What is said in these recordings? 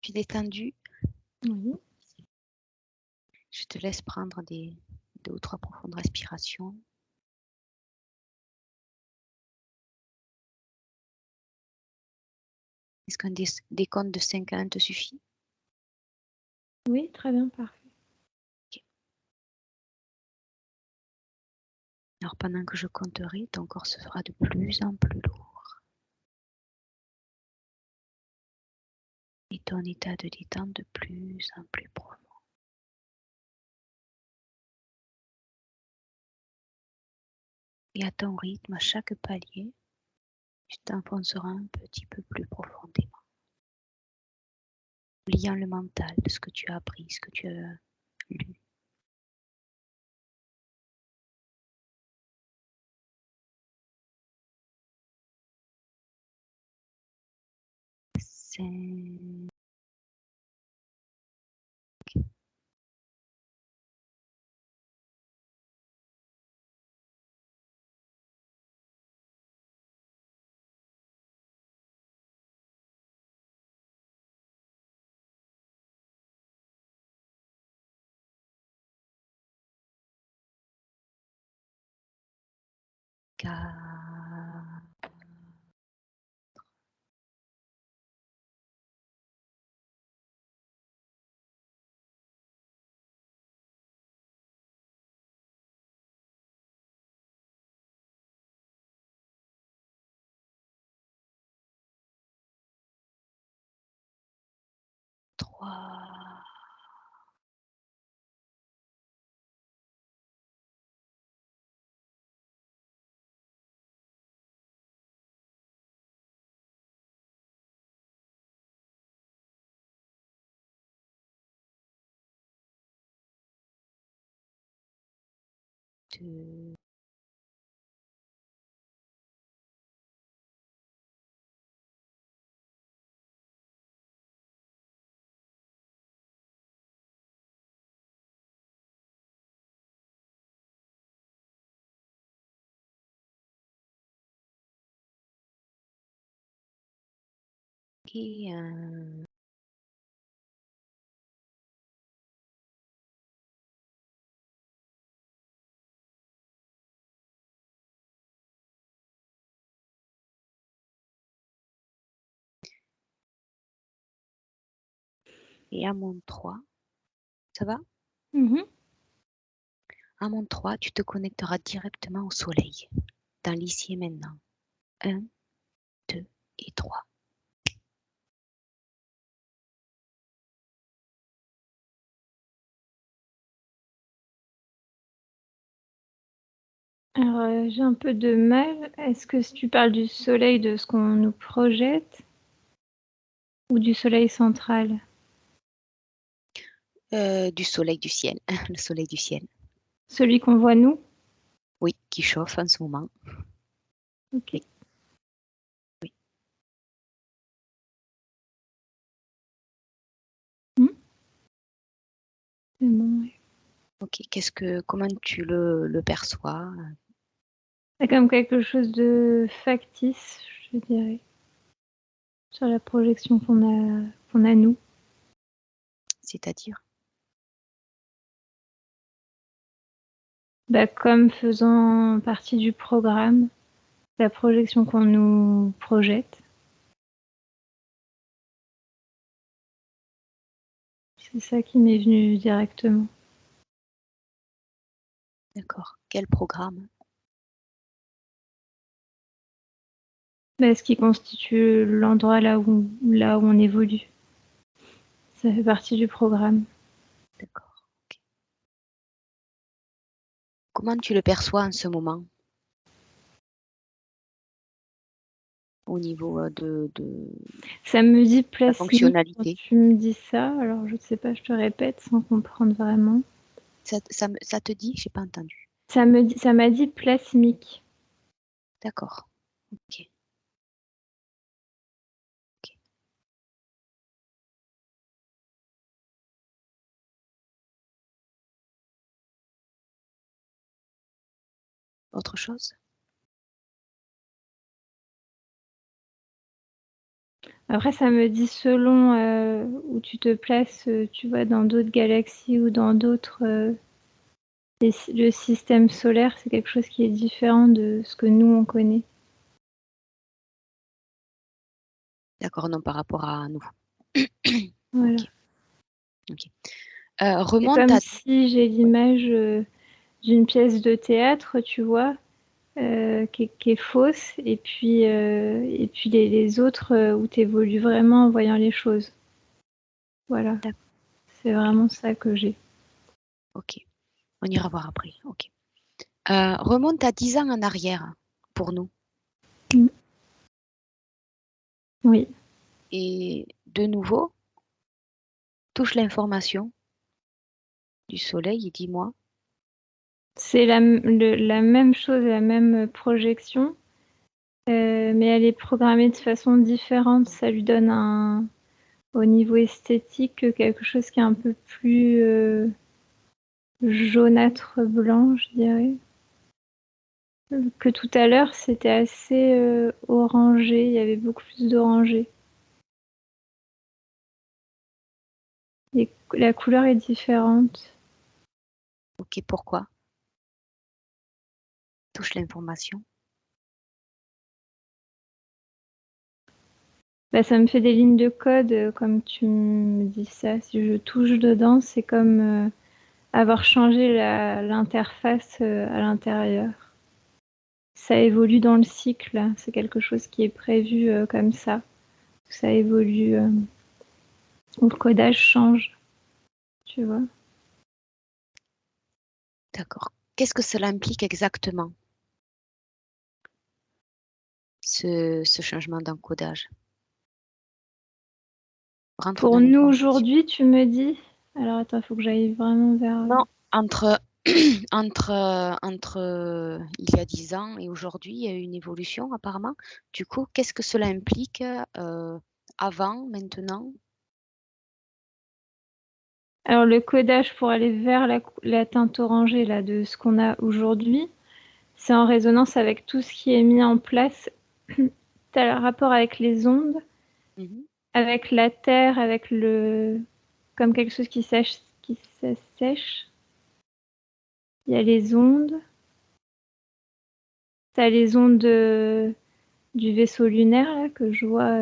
Tu es détendu? Oui. Je te laisse prendre 2 ou 3 profondes respirations. Est-ce qu'un décompte de 5 à 1 te suffit? Oui, très bien, parfait. OK. Alors pendant que je compterai, ton corps se fera de plus en plus lourd. Et ton état de détente de plus en plus profond. Et à ton rythme, à chaque palier, tu t'enfonceras un petit peu plus profondément. Oubliant le mental de ce que tu as appris, ce que tu as lu. C'est 4, 3, 2, et 1. Et à mon 3, ça va? À mon 3, tu te connecteras directement au soleil, dans l'ici et maintenant. 1, 2 et 3. Alors, j'ai un peu de mal. Est-ce que si tu parles du soleil, de ce qu'on nous projette, ou du soleil central? Du soleil du ciel, le soleil du ciel. Celui qu'on voit nous? Oui, qui chauffe en ce moment. Ok. Oui. Oui. C'est bon, ouais. Ok, comment tu le perçois? C'est comme quelque chose de factice, je dirais, sur la projection qu'on a nous. C'est-à-dire? Bah, comme faisant partie du programme, la projection qu'on nous projette. C'est ça qui m'est venu directement. D'accord. Quel programme? Bah, ce qui constitue l'endroit là où on évolue. Ça fait partie du programme. D'accord. Ok. Comment tu le perçois en ce moment? Au niveau de Ça me dit la plasmique quand fonctionnalité? tu me dis ça. Alors, je sais pas, je te répète sans comprendre vraiment. Ça te dit? J'ai pas entendu. Ça m'a dit plasmique. D'accord. Ok. Ok. Autre chose? Après, ça me dit selon où tu te places, tu vois, dans d'autres galaxies ou dans d'autres... le système solaire, c'est quelque chose qui est différent de ce que nous, on connaît. D'accord, non, par rapport à nous. Voilà. Ok, ok. C'est Remonte comme à... si j'ai l'image d'une pièce de théâtre, tu vois, qui est fausse, et puis les autres où tu évolues vraiment en voyant les choses. Voilà, D'accord, c'est ok, vraiment ça que j'ai. ok. On ira voir après. Ok. Remonte à 10 ans en arrière pour nous. Mm. Oui, Et de nouveau, touche l'information du soleil et dis-moi. c'est la même chose, la même projection, mais elle est programmée de façon différente. Ça lui donne au niveau esthétique quelque chose qui est un peu plus jaunâtre blanc, je dirais. Que tout à l'heure, c'était assez orangé, il y avait beaucoup plus d'orangé. La couleur est différente. Ok, pourquoi? Touche l'information. Bah, ça me fait des lignes de code, comme tu me dis ça. Si je touche dedans, c'est comme avoir changé l'interface à l'intérieur. Ça évolue dans le cycle, c'est quelque chose qui est prévu comme ça. Ça évolue, où le codage change, tu vois. D'accord. Qu'est-ce que cela implique exactement, ce changement d'encodage? Rentre Pour dans nous l'information. aujourd'hui, tu me dis. Alors attends, il faut que j'aille vraiment vers. Non, entre, entre il y a 10 ans et aujourd'hui, il y a eu une évolution apparemment. Du coup, qu'est-ce que cela implique avant, maintenant? Alors le codage pour aller vers la teinte orangée là, de ce qu'on a aujourd'hui, c'est en résonance avec tout ce qui est mis en place. Tu as le rapport avec les ondes, Mhm. avec la terre, avec le... comme quelque chose qui sèche, qui s'assèche. Il y a les ondes. Tu as les ondes du vaisseau lunaire là, que je vois.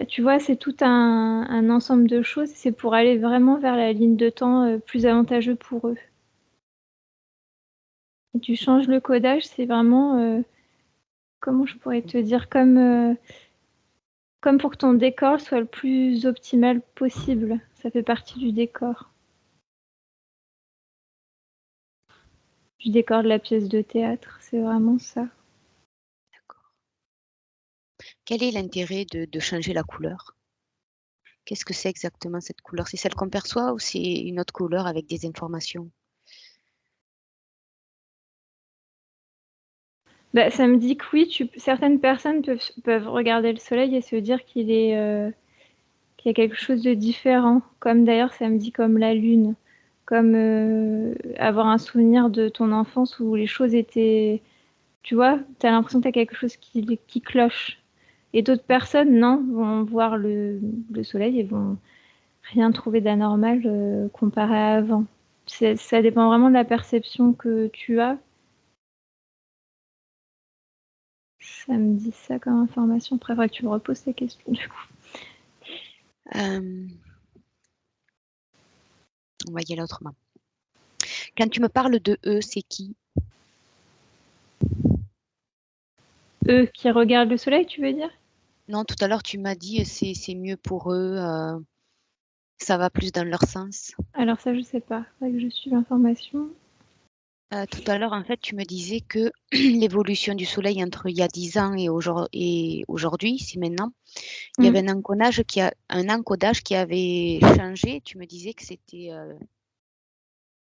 Tu vois, c'est tout un ensemble de choses. C'est pour aller vraiment vers la ligne de temps plus avantageuse pour eux. Et tu changes le codage, c'est vraiment, comment je pourrais te dire, comme pour que ton décor soit le plus optimal possible. Ça fait partie du décor de la pièce de théâtre. C'est vraiment ça. D'accord. Quel est l'intérêt de changer la couleur? Qu'est-ce que c'est exactement cette couleur? C'est celle qu'on perçoit ou c'est une autre couleur avec des informations? Bah, ça me dit que oui, certaines personnes peuvent regarder le soleil et se dire qu'il y a quelque chose de différent. Comme d'ailleurs, ça me dit comme la lune. Comme avoir un souvenir de ton enfance où les choses étaient... Tu vois, tu as l'impression que tu as quelque chose qui cloche. Et d'autres personnes, non, vont voir le soleil et vont rien trouver d'anormal comparé à avant. Ça dépend vraiment de la perception que tu as. Ça me dit ça comme information. Après, il faudrait que tu me reposes ta question, du coup. Euh, on va y aller autrement. Quand tu me parles de eux, c'est qui? Eux qui regardent le soleil, tu veux dire? Non, tout à l'heure, tu m'as dit c'est mieux pour eux, ça va plus dans leur sens. Alors ça, je sais pas. Faudrait que je suive l'information. Tout à l'heure, en fait, tu me disais que l'évolution du Soleil entre il y a 10 ans et aujourd'hui, c'est maintenant, il y avait Mm. un encodage qui avait changé. Tu me disais que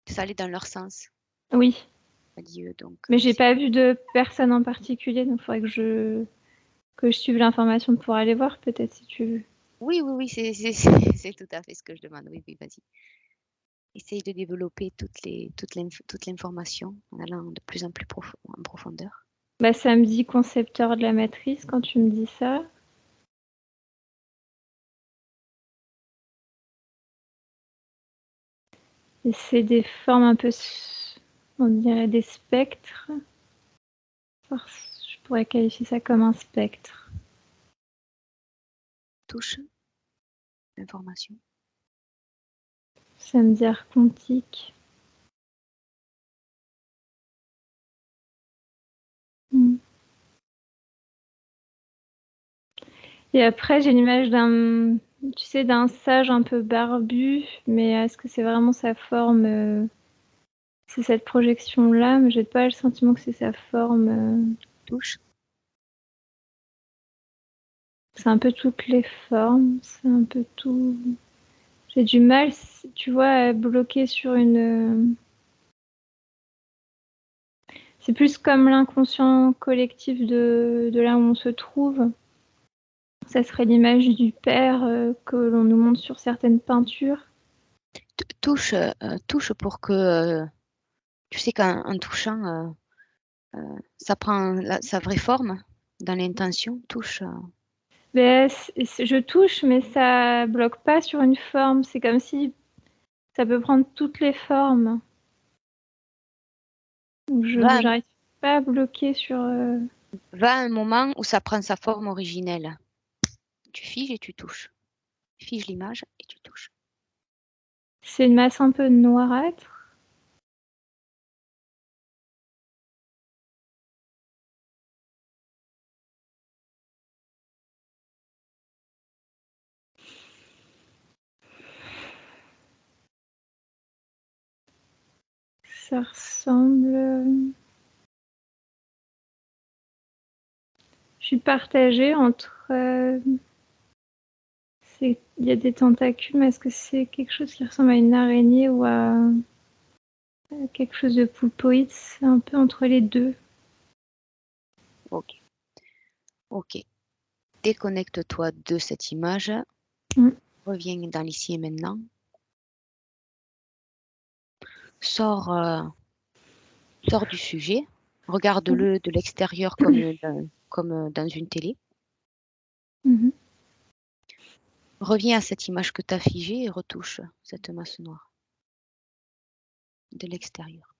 que ça allait dans leur sens. Oui, Tu as dit, donc, mais j'ai pas vu de personne en particulier, donc il faudrait que je suive l'information pour aller voir, peut-être, si tu veux. oui, oui, oui, c'est tout à fait ce que je demande. Oui, oui, vas-y. Essaye de développer toute l'information en allant de plus en plus en profondeur. Bah, ça me dit concepteur de la matrice quand tu me dis ça. Et c'est des formes un peu, on dirait des spectres. Je pourrais qualifier ça comme un spectre. Touche. Information. Ça me dit quantique. Et après, j'ai l'image d'un, tu sais, d'un sage un peu barbu, mais est-ce que c'est vraiment sa forme c'est cette projection-là, mais j'ai pas le sentiment que c'est sa forme. Touche. C'est un peu toutes les formes, c'est un peu tout. J'ai du mal, tu vois, à bloquer sur une. C'est plus comme l'inconscient collectif de là où on se trouve. Ça serait l'image du père que l'on nous montre sur certaines peintures. Touche, touche pour que, tu sais qu'en touchant, ça prend sa vraie forme dans l'intention. Touche. Mais je touche, mais ça bloque pas sur une forme. C'est comme si ça peut prendre toutes les formes. Va, J'arrive pas à bloquer sur. va un moment où ça prend sa forme originelle. Tu figes et tu touches. Fige l'image et tu touches. C'est une masse un peu noirâtre. Ça ressemble. Je suis partagée entre. Il y a des tentacules, mais est-ce que c'est quelque chose qui ressemble à une araignée ou à quelque chose de pulpoïde? C'est un peu entre les deux. Ok. Ok. Déconnecte-toi de cette image. Mm. Reviens dans l'ici et maintenant. Sors, sors du sujet. Regarde-le de l'extérieur comme dans une télé. Mhm. Reviens à cette image que tu as figée et retouche cette masse noire de l'extérieur.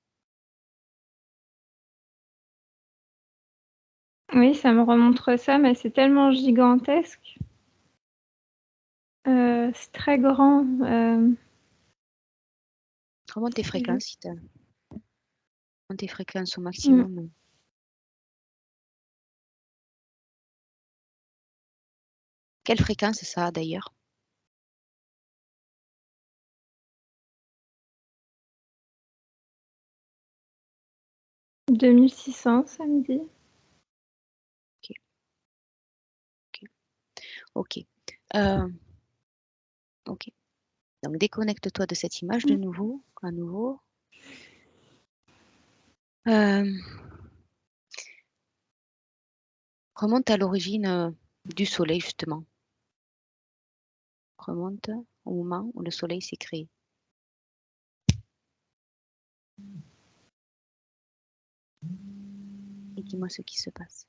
Oui, ça me remontre ça, mais c'est tellement gigantesque. C'est très grand. Remonte tes fréquences si t'as. Remonte tes fréquences au Mm. maximum. Quelle fréquence ça a d'ailleurs? 2600, ça me dit. Ok. Ok. Ok. Ok. Donc déconnecte-toi de cette image de nouveau, à nouveau. Remonte à l'origine du soleil justement. Remonte au moment où le soleil s'est créé. Et dis-moi ce qui se passe.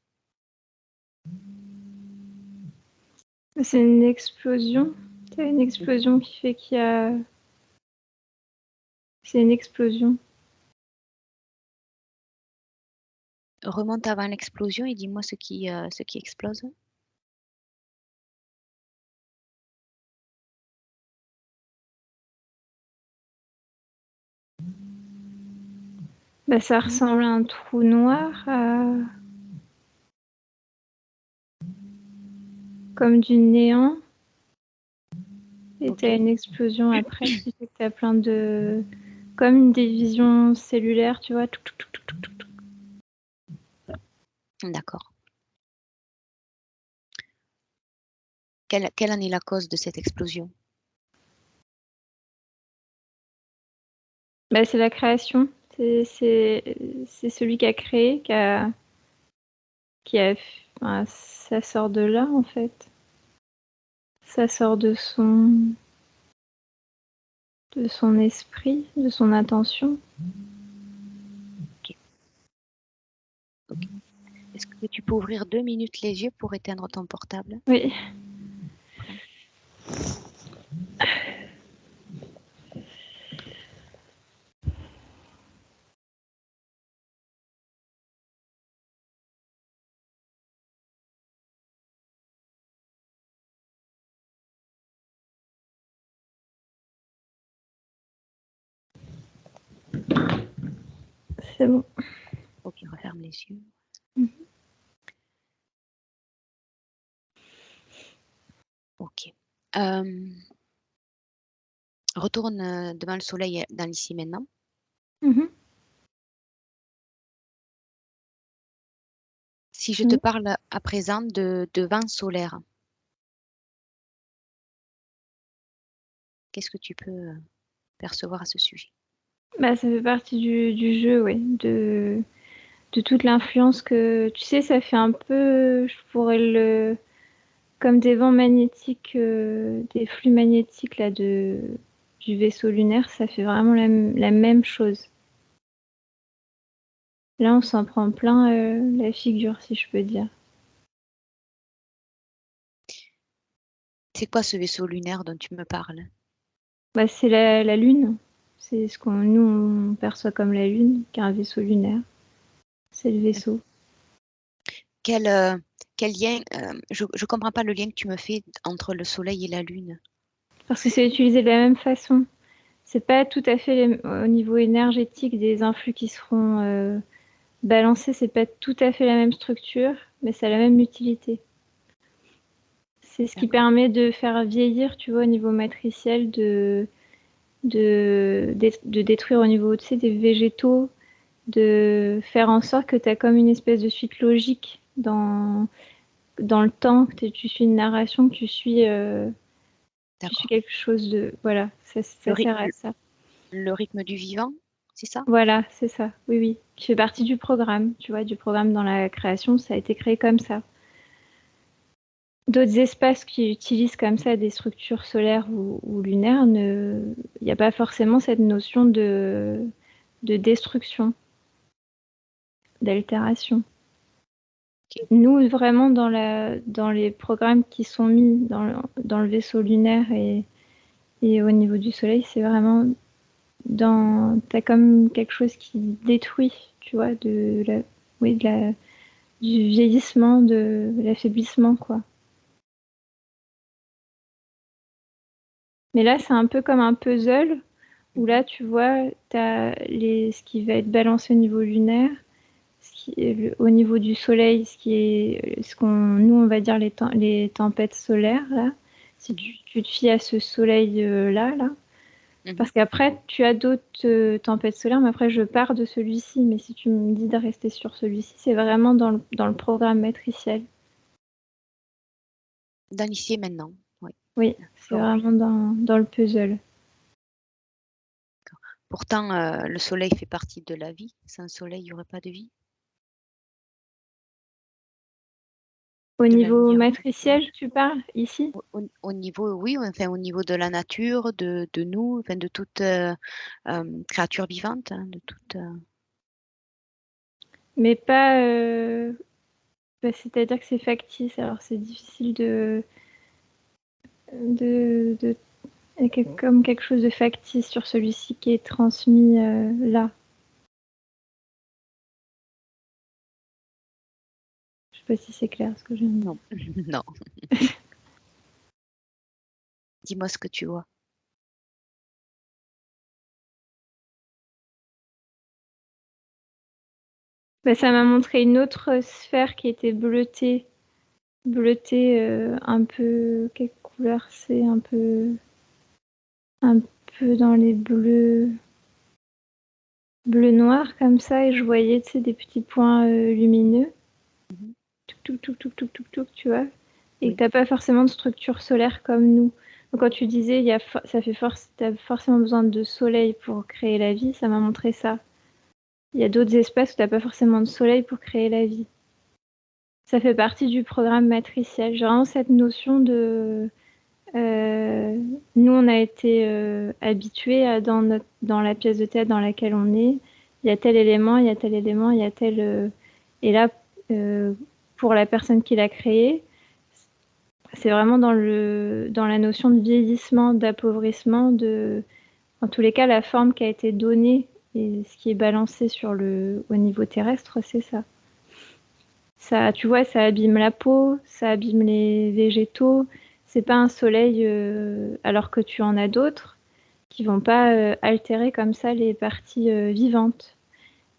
C'est une explosion. C'est une explosion qui fait qu'il y a. C'est une explosion. Remonte avant l'explosion et dis-moi ce qui explose. Bah, ça ressemble à un trou noir, comme du néant. Et tu as une explosion après qui fait que tu as plein de. Comme une division cellulaire, tu vois. D'accord. Quelle en est la cause de cette explosion? Bah, c'est la création. C'est celui qui a créé, enfin, ça sort de là, en fait. Ça sort de son esprit, de son intention. Ok. Ok. Est-ce que tu peux ouvrir 2 minutes les yeux pour éteindre ton portable? Oui. c'est bon. Ok, referme les yeux. Ok. Retourne devant le soleil dans l'ici maintenant. Si je te parle à présent de vent solaire, qu'est-ce que tu peux percevoir à ce sujet? Bah, ça fait partie du jeu, oui, de toute l'influence que, tu sais, ça fait un peu, je pourrais le, comme des vents magnétiques, des flux magnétiques là du vaisseau lunaire, ça fait vraiment la même chose. Là, on s'en prend plein la figure, si je peux dire. C'est quoi ce vaisseau lunaire dont tu me parles? Bah, c'est la Lune. C'est ce qu'on nous on perçoit comme la Lune, qui est un vaisseau lunaire. C'est le vaisseau. Quel lien, je ne comprends pas le lien que tu me fais entre le soleil et la lune. Parce que c'est utilisé de la même façon. C'est pas tout à fait au niveau énergétique des influx qui seront balancés, c'est pas tout à fait la même structure, mais ça a la même utilité. C'est ce qui permet de faire vieillir, tu vois, au niveau matriciel, de détruire au niveau, tu sais, des végétaux, de faire en sorte que tu as comme une espèce de suite logique dans le temps, que tu suis une narration, que tu suis quelque chose de... Voilà, ça sert à ça. Le rythme du vivant, c'est ça? Voilà, c'est ça, oui, oui. Qui fait partie du programme, tu vois, du programme dans la création, ça a été créé comme ça. D'autres espaces qui utilisent comme ça des structures solaires ou lunaires, il n'y a pas forcément cette notion de destruction, d'altération. Okay. Nous, vraiment, dans les programmes qui sont mis dans le vaisseau lunaire et au niveau du Soleil, c'est vraiment t'as comme quelque chose qui détruit, tu vois, du vieillissement, de l'affaiblissement, quoi. Mais là, c'est un peu comme un puzzle, où là, tu vois, t'as ce qui va être balancé au niveau lunaire, au niveau du soleil, nous, on va dire les tempêtes solaires, là. Si tu te fies à ce soleil-là, là. Parce qu'après, tu as d'autres tempêtes solaires, mais après, je pars de celui-ci. Mais si tu me dis de rester sur celui-ci, c'est vraiment dans le programme matriciel. Dans l'ici et maintenant, oui. Oui, c'est vraiment dans le puzzle. Pourtant, le soleil fait partie de la vie. Sans soleil, il n'y aurait pas de vie. Au niveau matriciel, tu parles, ici? Au niveau, oui, enfin, au niveau de la nature, de nous, enfin, de toute créature vivante, hein, de toute... Mais pas... c'est-à-dire que c'est factice, alors c'est difficile comme quelque chose de factice sur celui-ci qui est transmis là. Je sais pas si c'est clair ce que je viens de dire. Non, non. Dis-moi ce que tu vois. Ça m'a montré une autre sphère qui était bleutée un peu... Quelle couleur c'est? Un peu dans les bleus noirs comme ça, et je voyais, tu sais, des petits points lumineux. Tu vois, et que t'as pas forcément de structure solaire comme nous. Donc quand tu disais t'as forcément besoin de soleil pour créer la vie, ça m'a montré ça. Il y a d'autres espaces où t'as pas forcément de soleil pour créer la vie. Ça fait partie du programme matriciel. J'ai vraiment cette notion de... nous, on a été habitués dans la pièce de théâtre dans laquelle on est. Il y a tel élément, il y a tel élément, il y a tel... Et là, pour la personne qui l'a créé, c'est vraiment dans la notion de vieillissement, d'appauvrissement, en tous les cas, la forme qui a été donnée et ce qui est balancé au niveau terrestre, c'est ça. Ça, tu vois, ça abîme la peau, ça abîme les végétaux. C'est pas un soleil, alors que tu en as d'autres qui vont pas altérer comme ça les parties vivantes.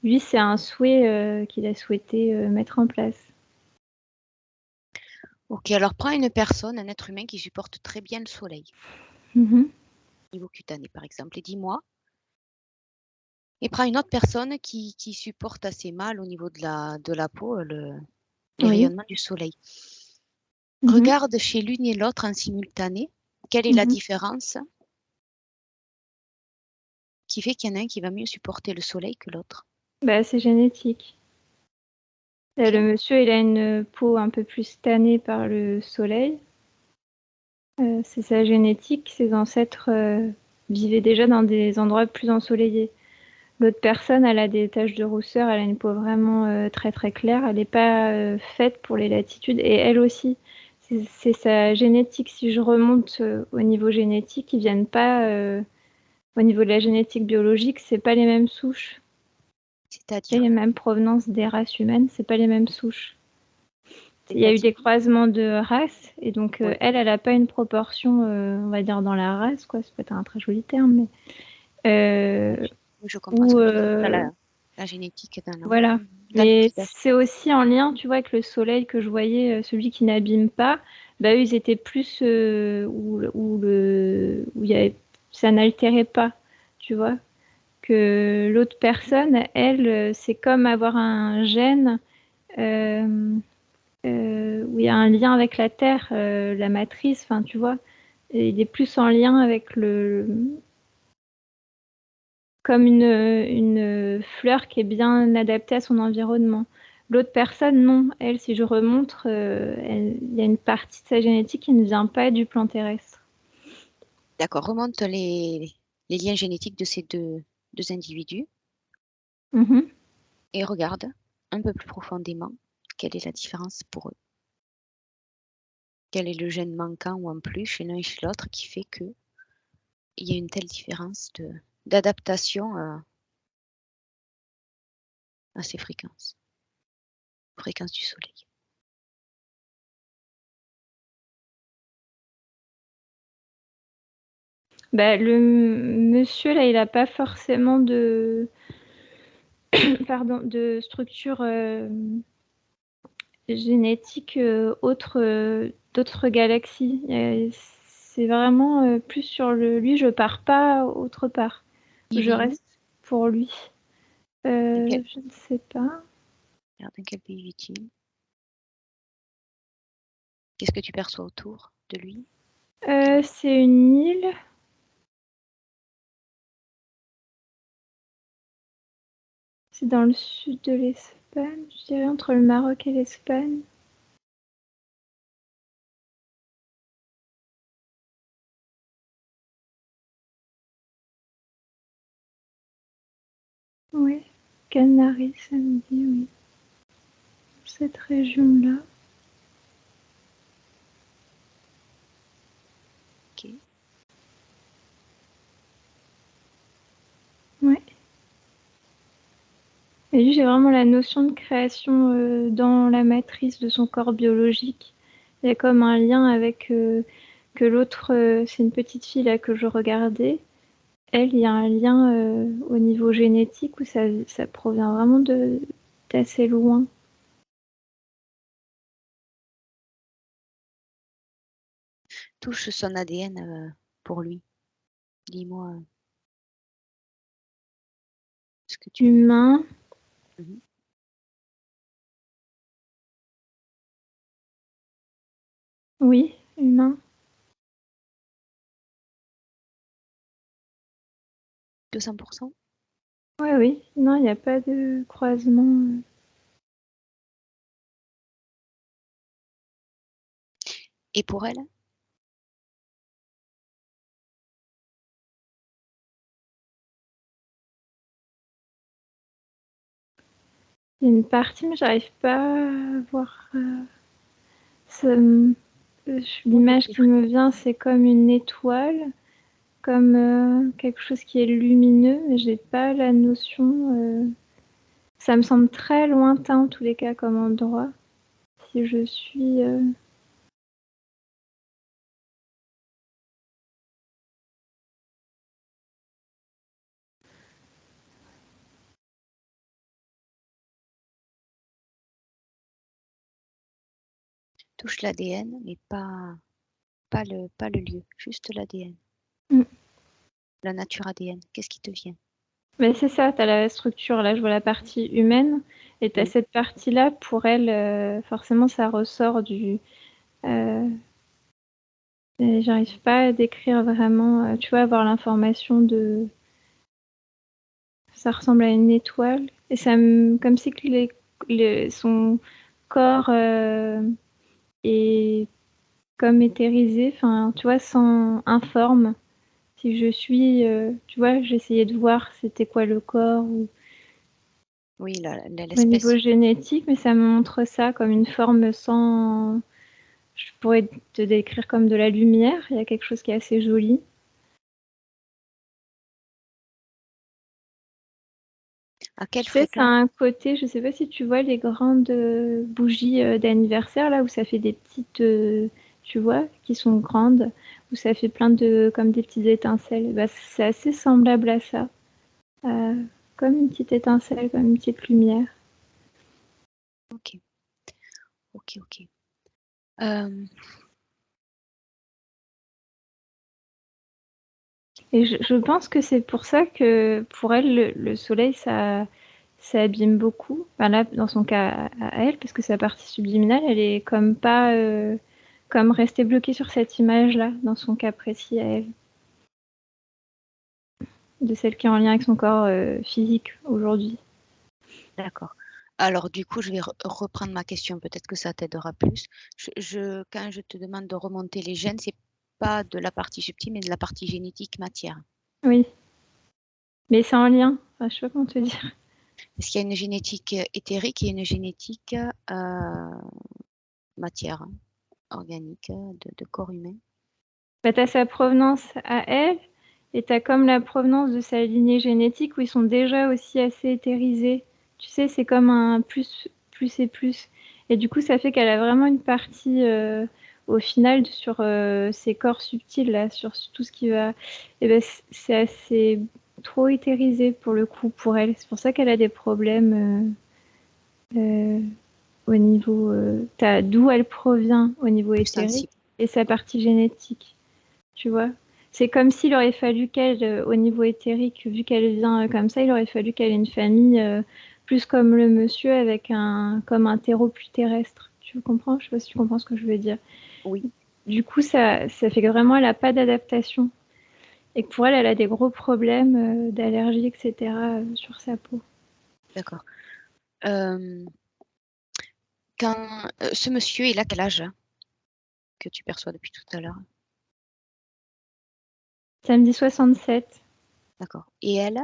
lui, c'est un souhait qu'il a souhaité mettre en place. Ok, alors prends une personne, un être humain qui supporte très bien le soleil, Mhm. niveau cutané par exemple, et dis-moi. Et prends une autre personne qui supporte assez mal au niveau de la peau les Oui. rayonnements du soleil. Mhm. Regarde chez l'une et l'autre en simultané, quelle est la Mhm. différence qui fait qu'il y en a un qui va mieux supporter le soleil que l'autre. Bah, c'est génétique. Là, le Ok. monsieur, il a une peau un peu plus tannée par le soleil. C'est sa génétique. Ses ancêtres vivaient déjà dans des endroits plus ensoleillés. L'autre personne, elle a des taches de rousseur, elle a une peau vraiment très très claire. Elle n'est pas faite pour les latitudes. Et elle aussi, c'est sa génétique. Si je remonte au niveau génétique, ils viennent pas. Au niveau de la génétique biologique, c'est pas les mêmes souches. C'est C'est-à-dire, les mêmes provenances des races humaines, c'est pas les mêmes souches. Il y a eu c'est-à-dire, des croisements de races, et donc ouais, elle n'a pas une proportion, on va dire, dans la race, quoi. C'est peut-être un très joli terme, mais oui, oui, je comprends ce où que tu dis. La génétique voilà. dans le Mais visage. c'est aussi en lien, tu vois, avec le soleil que je voyais, celui qui n'abîme pas. Bah, eux, ils étaient plus où il y avait, ça n'altérait pas, tu vois. Que l'autre personne, elle, c'est comme avoir un gène euh, où il y a un lien avec la terre, la matrice, enfin, tu vois. Et il est plus en lien avec comme une fleur qui est bien adaptée à son environnement. L'autre personne, non. Elle, si je remonte, il y a une partie de sa génétique qui ne vient pas du plan terrestre. D'accord, remonte les liens génétiques de ces deux individus Mhm. et regarde un peu plus profondément quelle est la différence pour eux. Quel est le gène manquant ou en plus chez l'un et chez l'autre qui fait qu'il y a une telle différence d'adaptation à ces fréquences du soleil. Bah, le monsieur, là, il n'a pas forcément pardon, de structure génétique d'autres galaxies. C'est vraiment plus sur lui, je pars pas autre part. Il Je vit où? reste pour lui. Dans quel, Je ne sais pas. regarde, dans quel pays vit-il? Qu'est-ce que tu perçois autour de lui? C'est une île. C'est dans le sud de l'Espagne, je dirais entre le Maroc et l'Espagne. Oui, Canaries, ça me dit, oui. Cette région-là. Ok. Ouais. Et lui, j'ai vraiment la notion de création dans la matrice de son corps biologique. Il y a comme un lien avec que l'autre, c'est une petite fille là que je regardais. Elle, il y a un lien au niveau génétique où ça provient vraiment d'assez loin. Touche son ADN pour lui. Dis-moi ce que tu... Humain, Mhm. oui, humain. 200%. Oui, oui. Non, il n'y a pas de croisement. Et pour elle? Il y a une partie, mais j'arrive pas à voir. Montre L'image plus qui me vient, c'est comme une étoile, comme quelque chose qui est lumineux, mais j'ai pas la notion. Ça me semble très lointain en tous les cas comme endroit. Si je suis. touche l'ADN, mais pas le lieu, juste l'ADN. La nature ADN, qu'est-ce qui te vient? Mais c'est ça, tu as la structure, là je vois la partie humaine, et tu as cette partie-là, pour elle, forcément ça ressort du... j'arrive pas à décrire vraiment, tu vois, avoir l'information de... Ça ressemble à une étoile, et ça comme si que son corps est comme éthérisé, enfin, tu vois, sans informe. Si je suis, tu vois, j'essayais de voir c'était quoi le corps, ou Oui, au niveau l'espèce. génétique, mais ça me montre ça comme une forme sans... Je pourrais te décrire comme de la lumière, il y a quelque chose qui est assez joli. À quelle Tu sais, ça a fréquence? un côté, je sais pas si tu vois les grandes bougies d'anniversaire, là, où ça fait des petites, tu vois, qui sont grandes, où ça fait plein de, comme des petites étincelles. Bah, c'est assez semblable à ça. Comme une petite étincelle, comme une petite lumière. Ok, ok, ok. Et je pense que c'est pour ça que pour elle, le soleil, ça abîme beaucoup. Enfin, là, dans son cas à elle, parce que sa partie subliminale, elle est comme pas comme restée bloquée sur cette image-là, dans son cas précis à elle, de celle qui est en lien avec son corps physique aujourd'hui. D'accord. Alors, du coup, je vais reprendre ma question. Peut-être que ça t'aidera plus. Quand je te demande de remonter les gènes, c'est pas de la partie subtile, mais de la partie génétique matière. Oui, mais c'est en lien. Enfin, je sais pas comment te dire. Parce qu'il y a une génétique éthérique et une génétique matière organique de corps humain. Bah, t'as sa provenance à elle, et t'as comme la provenance de sa lignée génétique où ils sont déjà aussi assez éthérisés. Tu sais, c'est comme un plus, plus et plus. Et du coup, ça fait qu'elle a vraiment une partie au final sur ses corps subtils, là, sur tout ce qui va. Et ben, c'est assez trop éthérisé pour le coup pour elle. C'est pour ça qu'elle a des problèmes au niveau. D'où elle provient au niveau Plus éthérique sensible. et sa partie génétique. Tu vois? C'est comme s'il aurait fallu qu'elle, au niveau éthérique, vu qu'elle vient comme ça, il aurait fallu qu'elle ait une famille plus comme le monsieur, avec comme un terreau plus terrestre. Tu comprends? Je sais pas si tu comprends ce que je veux dire. Oui, Du coup, ça fait que vraiment, elle n'a pas d'adaptation. Et que pour elle, elle a des gros problèmes d'allergie, etc. Sur sa peau. d'accord. Quand ce monsieur, il a quel âge que tu perçois depuis tout à l'heure? Ça me dit 67. D'accord. Et elle?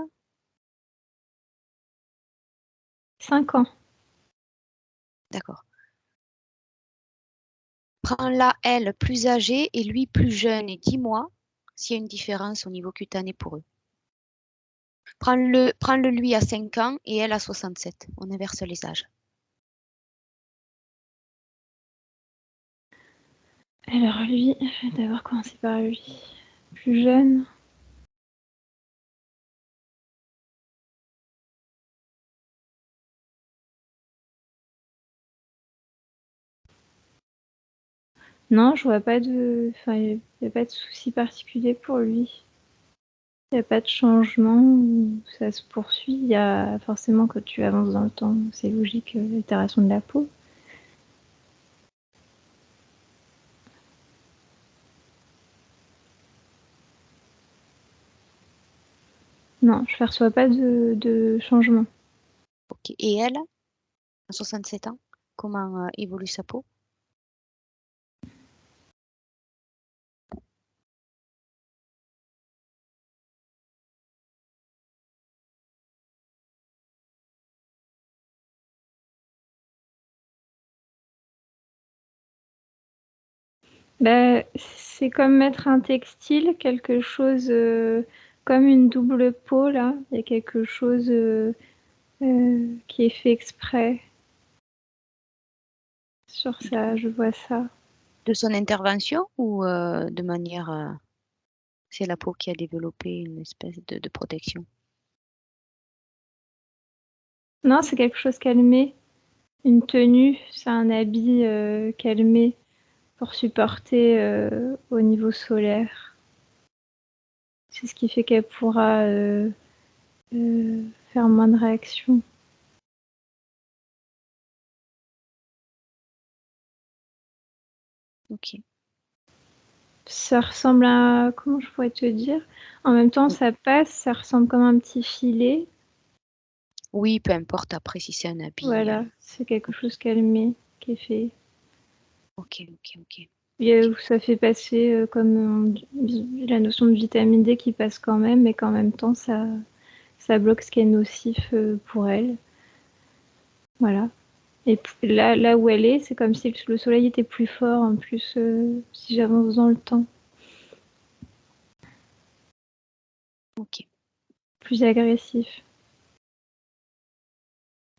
5 ans. D'accord. Prends-la, elle, plus âgée et lui plus jeune et dis-moi s'il y a une différence au niveau cutané pour eux. Prends-le lui à 5 ans et elle à 67. On inverse les âges. Alors lui, je vais d'abord commencer par lui. Plus jeune. Non, je vois pas de... Enfin, il n'y a pas de souci particulier pour lui. Il n'y a pas de changement, ça se poursuit. Il y a forcément, quand tu avances dans le temps, c'est logique, l'altération de la peau. Non, je ne perçois pas de changement. Ok. Et elle, à 67 ans, comment évolue sa peau? Bah, c'est comme mettre un textile, quelque chose comme une double peau, là. Il y a quelque chose qui est fait exprès sur ça, je vois ça. De son intervention ou de manière... c'est la peau qui a développé une espèce de protection. Non, c'est quelque chose qu'elle met. Une tenue, c'est un habit qu'elle met. pour supporter au niveau solaire. C'est ce qui fait qu'elle pourra faire moins de réactions. Ok. Ça ressemble à... Comment je pourrais te dire? En même temps, ça passe, ça ressemble comme un petit filet. Oui, peu importe après si c'est un habit. Voilà, c'est quelque chose qu'elle met, qui est fait. Ok. Et ça fait passer comme la notion de vitamine D qui passe quand même, mais qu'en même temps, ça bloque ce qui est nocif pour elle. Voilà. Et là où elle est, c'est comme si le soleil était plus fort, en plus, si j'avance dans le temps. Ok. Plus agressif.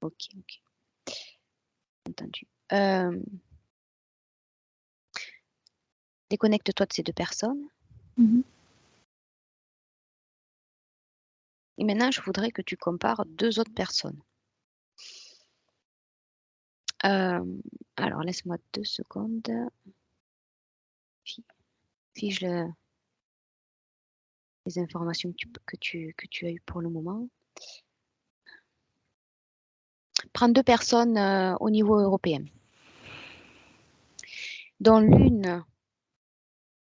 Ok. Entendu. Déconnecte-toi de ces deux personnes. Mhm. Et maintenant, je voudrais que tu compares deux autres personnes. Alors, laisse-moi 2 secondes. Fige les informations que tu as eues pour le moment. Prends deux personnes au niveau européen, dont l'une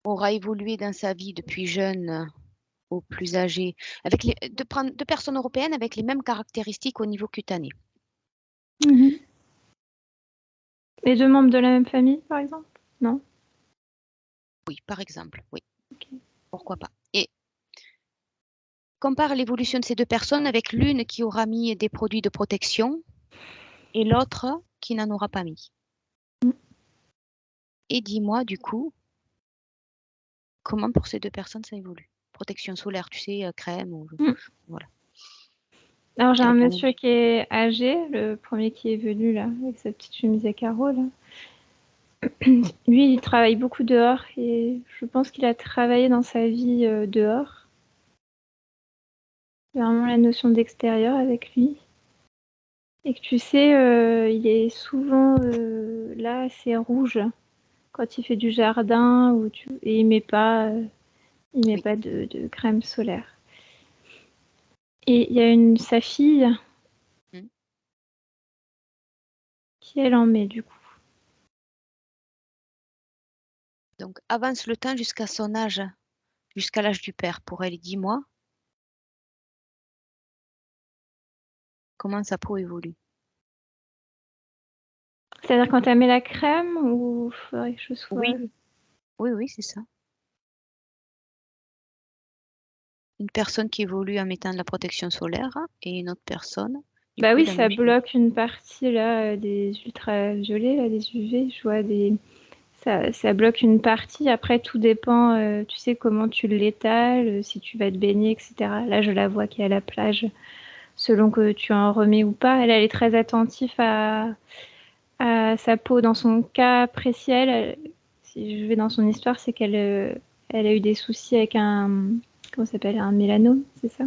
aura évolué dans sa vie depuis jeune au plus âgé, de prendre deux personnes européennes avec les mêmes caractéristiques au niveau cutané. Mhm. Les deux membres de la même famille, par exemple? Non? Oui, par exemple, oui. Okay. Pourquoi pas. Et compare l'évolution de ces deux personnes avec l'une qui aura mis des produits de protection et l'autre qui n'en aura pas mis. Et dis-moi du coup, comment pour ces deux personnes ça évolue? Protection solaire, tu sais, crème, ou... voilà. Alors j'ai un monsieur qui est âgé, le premier qui est venu là, avec sa petite chemise à carreaux là. Lui, il travaille beaucoup dehors et je pense qu'il a travaillé dans sa vie dehors. Il y a vraiment la notion d'extérieur avec lui. Et que tu sais, il est souvent là assez rouge quand il fait du jardin et il met pas, de crème solaire. Et il y a sa fille qui elle en met du coup. Donc avance le temps jusqu'à son âge, jusqu'à l'âge du père. Pour elle, 10 mois. Comment sa peau évolue? C'est-à-dire quand elle met la crème ou faudrait que je sois... Oui, c'est ça. Une personne qui évolue en mettant de la protection solaire et une autre personne. Bah oui, ça bloque une partie là des ultraviolets, là, des UV. Je vois ça bloque une partie. Après, tout dépend, tu sais, comment tu l'étales, si tu vas te baigner, etc. Là, je la vois qui est à la plage, selon que tu en remets ou pas. Elle est très attentive à sa peau. Dans son cas précis, si je vais dans son histoire, c'est qu'elle elle a eu des soucis avec comment ça s'appelle, un mélanome, c'est ça?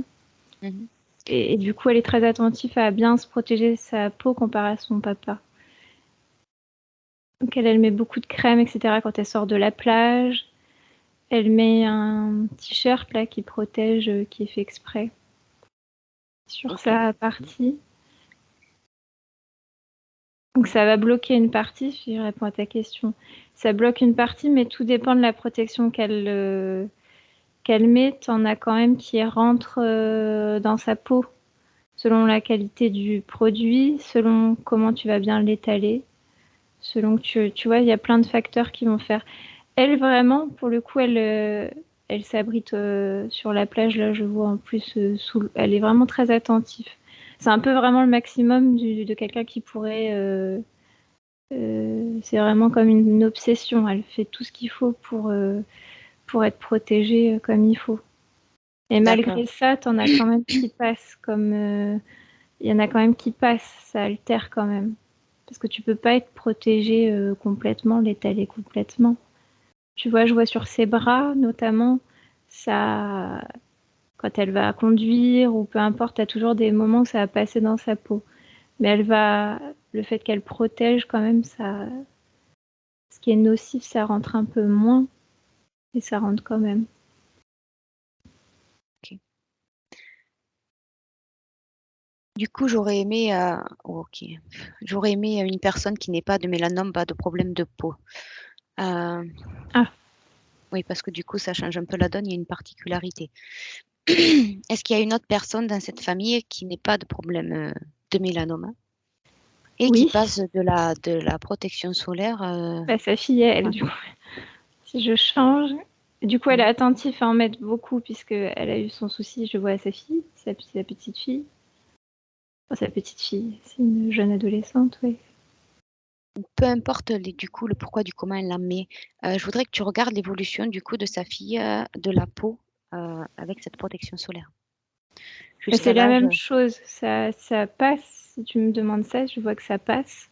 Et du coup, elle est très attentive à bien se protéger sa peau comparé à son papa. Donc elle met beaucoup de crème, etc. quand elle sort de la plage. Elle met un t-shirt là qui protège, qui est fait exprès sur sa partie. Donc ça va bloquer une partie, si je réponds à ta question. Ça bloque une partie, mais tout dépend de la protection qu'elle met. T'en as quand même qui rentrent dans sa peau, selon la qualité du produit, selon comment tu vas bien l'étaler, selon que tu vois, il y a plein de facteurs qui vont faire. Elle, vraiment, pour le coup, elle s'abrite sur la plage. Là, je vois en plus, elle est vraiment très attentive. C'est un peu vraiment le maximum de quelqu'un qui pourrait... c'est vraiment comme une obsession. Elle fait tout ce qu'il faut pour être protégée comme il faut. Et malgré ça, t'en as quand même qui passent comme... Il y en a quand même qui passent. Ça altère quand même. Parce que tu peux pas être protégée complètement, l'étaler complètement. Tu vois, je vois sur ses bras, notamment, ça, quand elle va conduire ou peu importe, t'as toujours des moments où ça va passer dans sa peau. Mais le fait qu'elle protège quand même, Ce qui est nocif, ça rentre un peu moins, mais ça rentre quand même. Ok. Du coup, j'aurais aimé, j'aurais aimé une personne qui n'ait pas de mélanome, pas de problème de peau. Oui, parce que du coup, ça change un peu la donne, il y a une particularité. Est-ce qu'il y a une autre personne dans cette famille qui n'ait pas de problème de mélanome et qui Oui, passe de la protection solaire sa fille, elle, ouais. du coup. Si je change, du coup, elle est attentive à en mettre beaucoup, puisqu'elle a eu son souci, je vois à sa fille, sa petite fille. Enfin, sa petite fille, c'est une jeune adolescente, oui. Peu importe du coup le pourquoi du comment elle la met. Je voudrais que tu regardes l'évolution du coup de sa fille de la peau avec cette protection solaire. Jusqu'à C'est la l'âge. même chose, ça passe. Si tu me demandes ça, je vois que ça passe.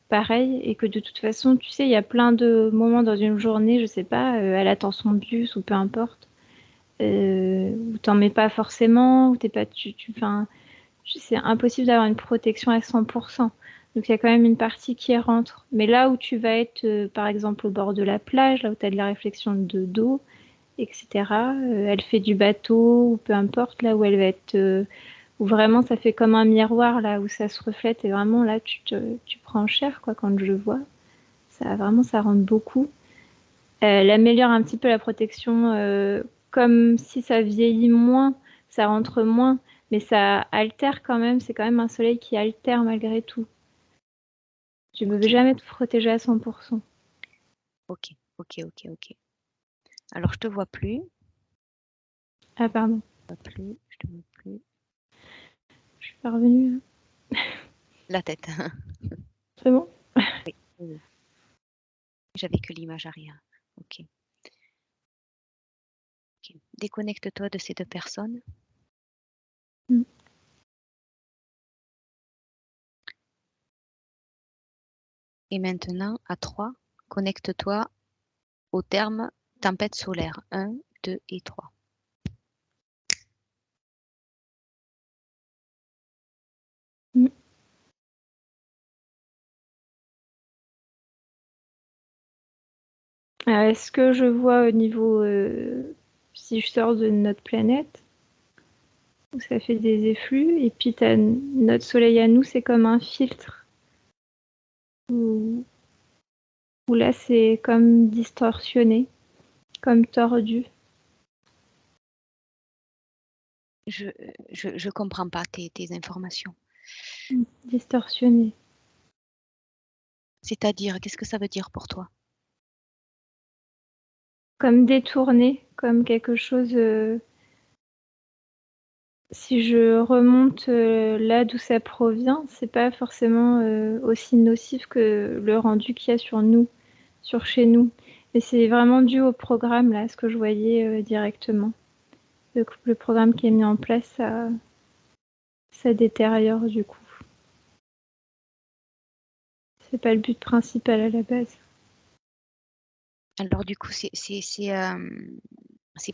Pareil, et que de toute façon, tu sais, il y a plein de moments dans une journée, je sais pas, elle attend son bus ou peu importe, où t'en mets pas forcément, où t'es pas, enfin, c'est impossible d'avoir une protection à 100%. Donc il y a quand même une partie qui rentre. Mais là où tu vas être, par exemple, au bord de la plage, là où tu as de la réflexion de dos, etc., elle fait du bateau ou peu importe, là où elle va être, où vraiment ça fait comme un miroir, là où ça se reflète, et vraiment là tu prends cher, quoi, quand je le vois. Ça, vraiment, ça rentre beaucoup. Elle améliore un petit peu la protection, comme si ça vieillit moins, ça rentre moins, mais ça altère quand même. C'est quand même un soleil qui altère malgré tout. Tu ne peux Ok, jamais te protéger à 100%. ok, ok. Alors je te vois plus, Ah, pardon, je te vois plus. je suis pas revenue. La tête. C'est bon? Oui, oui. J'avais que l'image arrière. Ok. Ok. Déconnecte-toi de ces deux personnes. Mm. Et maintenant, à 3, connecte-toi au terme tempête solaire. 1, 2 et 3. Mm. Alors, est-ce que je vois au niveau, si je sors de notre planète, où ça fait des effluves, et puis t'as notre soleil à nous, c'est comme un filtre, où, où là c'est comme distorsionné, comme tordu. Je comprends pas tes informations. Distorsionné. C'est-à-dire, qu'est-ce que ça veut dire pour toi? Comme détourné, comme quelque chose. Si je remonte là d'où ça provient, c'est pas forcément aussi nocif que le rendu qu'il y a sur nous, sur chez nous. Mais c'est vraiment dû au programme, là, ce que je voyais directement. Le programme qui est mis en place, ça détériore du coup. C'est pas le but principal à la base. Alors du coup, c'est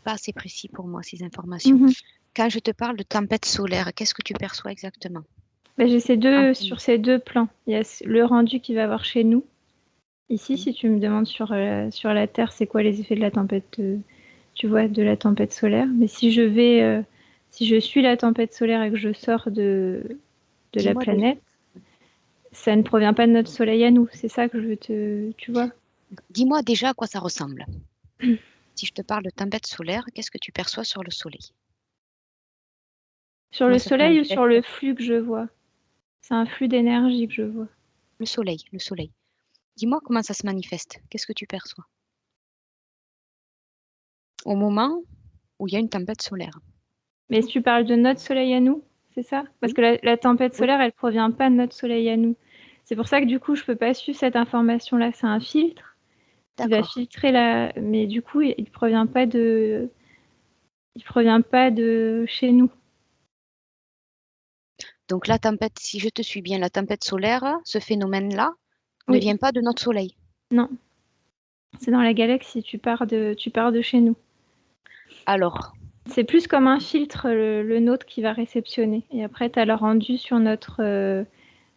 pas assez précis pour moi, ces informations. Mhm. Quand je te parle de tempête solaire, qu'est-ce que tu perçois exactement? Bah, j'ai En sur premier. ces deux plans. Il y a le rendu qu'il va y avoir chez nous. Ici, Mhm. si tu me demandes sur la Terre, c'est quoi les effets de la tempête, tu vois, de la tempête solaire. Mais si je vais, si je suis la tempête solaire et que je sors de la Dis-moi déjà, planète, ça ne provient pas de notre soleil à nous. C'est ça que je veux tu vois. dis-moi déjà à quoi ça ressemble. Si je te parle de tempête solaire, qu'est-ce que tu perçois sur le soleil? Sur Comment le ça se soleil ou sur manifeste? le flux que je vois? C'est un flux d'énergie que je vois. Le soleil, le soleil. Dis-moi comment ça se manifeste. Qu'est-ce que tu perçois? Au moment où il y a une tempête solaire. Mais si tu parles de notre soleil à nous, c'est ça? Parce Oui, que la tempête oui, solaire, elle provient pas de notre soleil à nous. C'est pour ça que du coup, je peux pas suivre cette information-là. C'est un filtre qui va d'accord. filtrer la. Mais du coup, il provient pas de chez nous. Donc la tempête, si je te suis bien, la tempête solaire, ce phénomène-là, ne Oui, vient pas de notre soleil. non, c'est dans la galaxie. Tu pars de chez nous. Alors, C'est plus comme un filtre, le nôtre qui va réceptionner. Et après, tu as le rendu sur notre.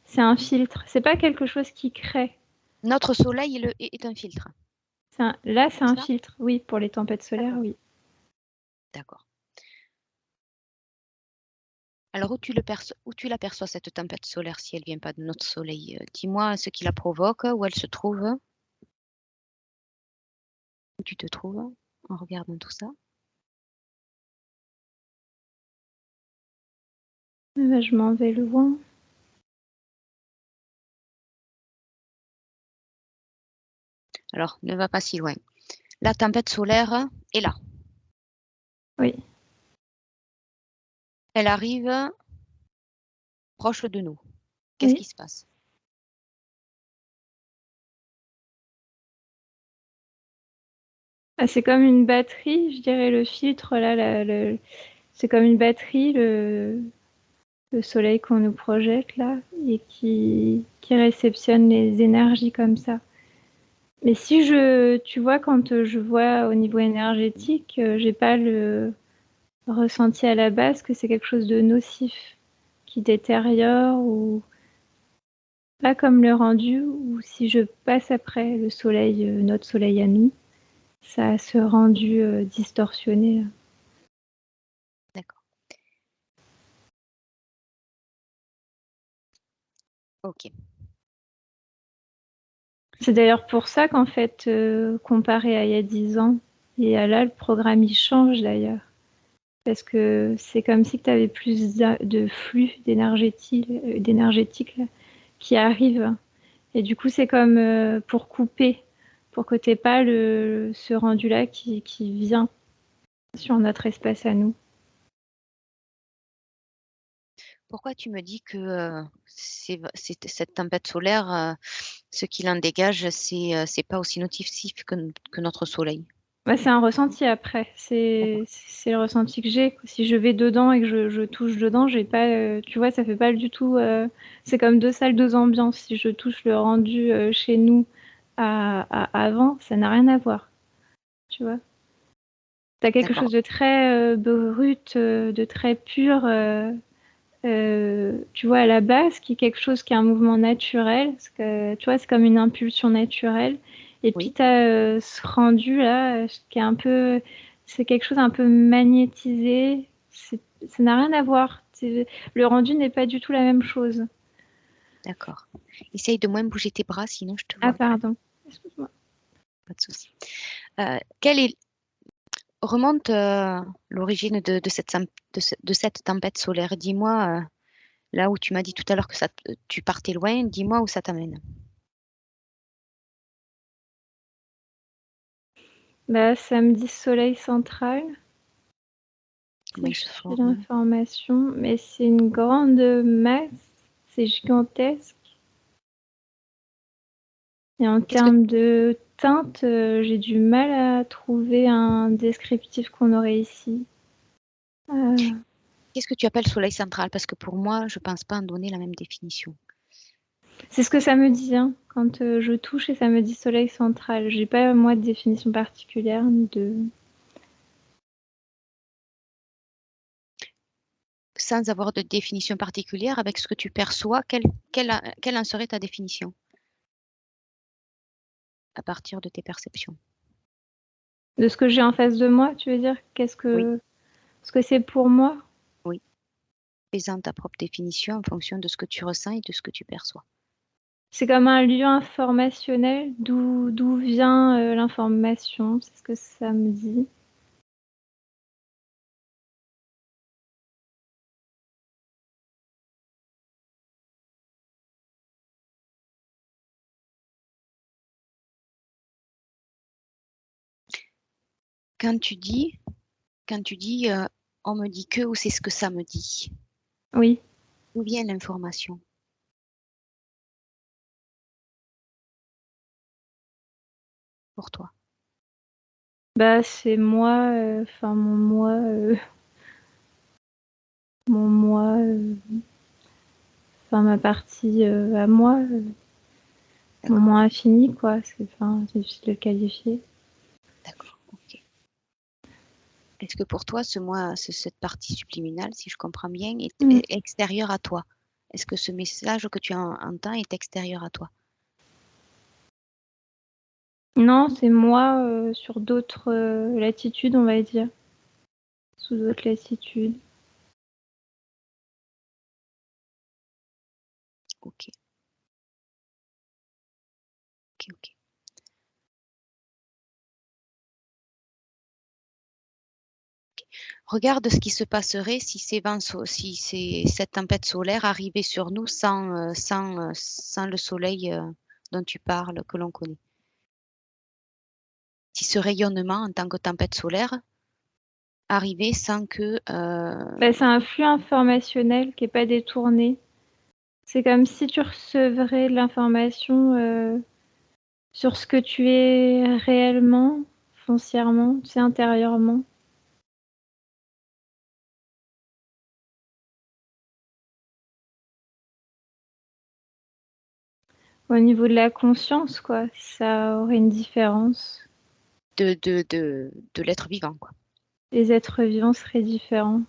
C'est un filtre. C'est pas quelque chose qui crée. Notre soleil est un filtre. Là, c'est C'est un ça? filtre, oui, pour les tempêtes solaires, D'accord. oui. D'accord. Alors où tu l'aperçois cette tempête solaire si elle vient pas de notre soleil? Dis-moi ce qui la provoque, où elle se trouve, où tu te trouves en regardant tout ça? Je m'en vais loin. Alors, ne va pas si loin. La tempête solaire est là. Oui. Elle arrive proche de nous. Qu'est-ce Oui. qui se passe? Ah, c'est comme une batterie, je dirais le filtre là, c'est comme une batterie, le soleil qu'on nous projette là, et qui réceptionne les énergies comme ça. Mais si tu vois, quand je vois au niveau énergétique, j'ai pas le ressenti à la base que c'est quelque chose de nocif, qui détériore, ou pas comme le rendu, ou si je passe après le soleil, notre soleil à nous, ça a ce rendu distorsionné. D'accord. OK. C'est d'ailleurs pour ça qu'en fait, comparé à il y a 10 ans, et à là, le programme il change d'ailleurs. Parce que c'est comme si tu avais plus de flux d'énergétique là, qui arrive. Et du coup, c'est comme pour couper, pour que tu n'aies pas ce rendu-là qui vient sur notre espace à nous. Pourquoi tu me dis que, c'est cette tempête solaire, ce qu'il en dégage, c'est pas aussi nocif que notre soleil? Ouais, c'est un ressenti après. D'accord, C'est le ressenti que j'ai. Si je vais dedans et que je touche dedans, j'ai pas. Tu vois, ça fait pas du tout. C'est comme deux salles, deux ambiances. Si je touche le rendu chez nous avant, ça n'a rien à voir. Tu vois. T'as quelque d'accord, chose de très brut, de très pur. Tu vois, à la base, qui est quelque chose qui est un mouvement naturel. Parce que, tu vois, c'est comme une impulsion naturelle. Et puis, oui, tu as ce rendu-là, qui est un peu. C'est quelque chose un peu magnétisé. Ça n'a rien à voir. Le rendu n'est pas du tout la même chose. d'accord. Essaye de moins bouger tes bras, sinon je te Ah, vois plus. pardon. Excuse-moi. Pas de souci. Quelle est remonte, l'origine de cette tempête solaire? Dis-moi, là où tu m'as dit tout à l'heure que tu partais loin, dis-moi où ça t'amène? Bah, samedi, soleil central. Comment Si il je se suis forme? l'information. Mais c'est une grande masse. C'est gigantesque. Et en Qu'est-ce que termes de teinte, j'ai du mal à trouver un descriptif qu'on aurait ici. Euh, qu'est-ce que tu appelles soleil central? Parce que pour moi, je pense pas en donner la même définition. c'est ce que ça me dit, hein, quand je touche et ça me dit soleil central. J'ai pas, moi, de définition particulière ni de. Sans avoir de définition particulière, avec ce que tu perçois, quelle en serait ta définition? À partir de tes perceptions? De ce que j'ai en face de moi, tu veux dire? Oui, Ce que c'est pour moi? oui. Fais-en ta propre définition en fonction de ce que tu ressens et de ce que tu perçois. C'est comme un lieu informationnel d'où vient l'information, c'est ce que ça me dit. Quand tu dis «On me dit que» ou «C'est ce que ça me dit», Oui. d'où vient l'information pour toi? Bah, c'est moi, enfin mon moi, enfin ma partie à moi, mon D'accord, moi infini, quoi. C'est difficile de le qualifier. d'accord, OK. Est-ce que pour toi, cette partie subliminale, si je comprends bien, Mm. est extérieure à toi? Est-ce que ce message que tu entends est extérieur à toi? Non, c'est moi sur d'autres latitudes, on va dire. Sous d'autres latitudes. Ok. Ok, ok. Regarde ce qui se passerait si cette tempête solaire arrivait sur nous sans le soleil dont tu parles, que l'on connaît. Si ce rayonnement en tant que tempête solaire arrivait sans que... C'est un flux informationnel qui n'est pas détourné. C'est comme si tu recevrais de l'information sur ce que tu es réellement, foncièrement, tu sais, intérieurement. Au niveau de la conscience, quoi, ça aurait une différence. de l'être vivant, quoi. Les êtres vivants seraient différents.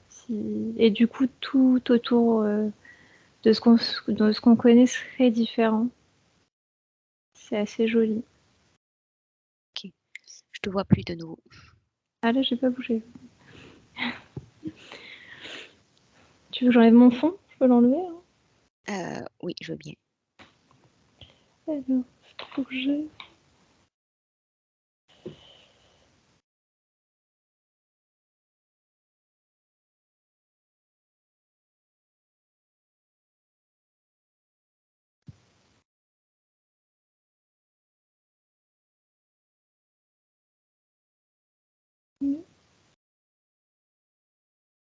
Et du coup, tout autour de ce qu'on connaît serait différent. C'est assez joli. Ok. Je te vois plus de nouveau. Ah là, j'ai pas bougé. Tu veux que j'enlève mon fond? Je peux l'enlever, hein? Oui, je veux bien. Alors, faut que je...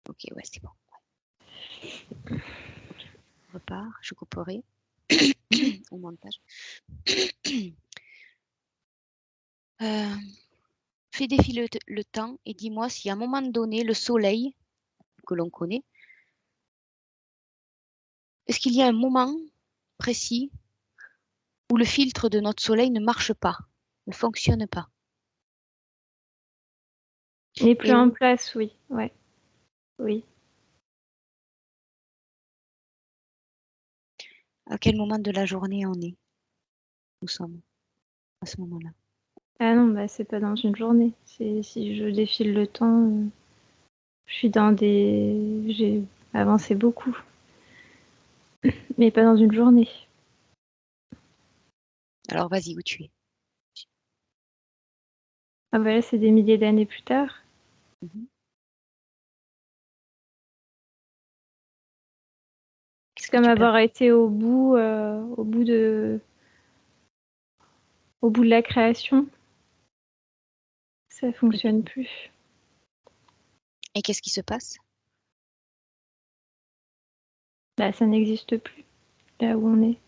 Ok, ouais, c'est bon. Je repars, je couperai au montage. Fais défiler le temps et dis-moi si à un moment donné, le soleil que l'on connaît, est-ce qu'il y a un moment précis où le filtre de notre soleil ne marche pas, ne fonctionne pas? Il n'est plus Et en où, place, oui. Ouais, oui. à quel moment de la journée nous sommes à ce moment-là? Ah non, bah c'est pas dans une journée. C'est si je défile le temps, je suis dans des... J'ai avancé beaucoup, mais pas dans une journée. Alors vas-y, où tu es? Ah bah là, c'est des milliers d'années plus tard. Mhm. Qu'est-ce C'est que comme tu peux... avoir été au bout de la création. Ça fonctionne plus. Et qu'est-ce qui se passe? Bah ça n'existe plus là où on est.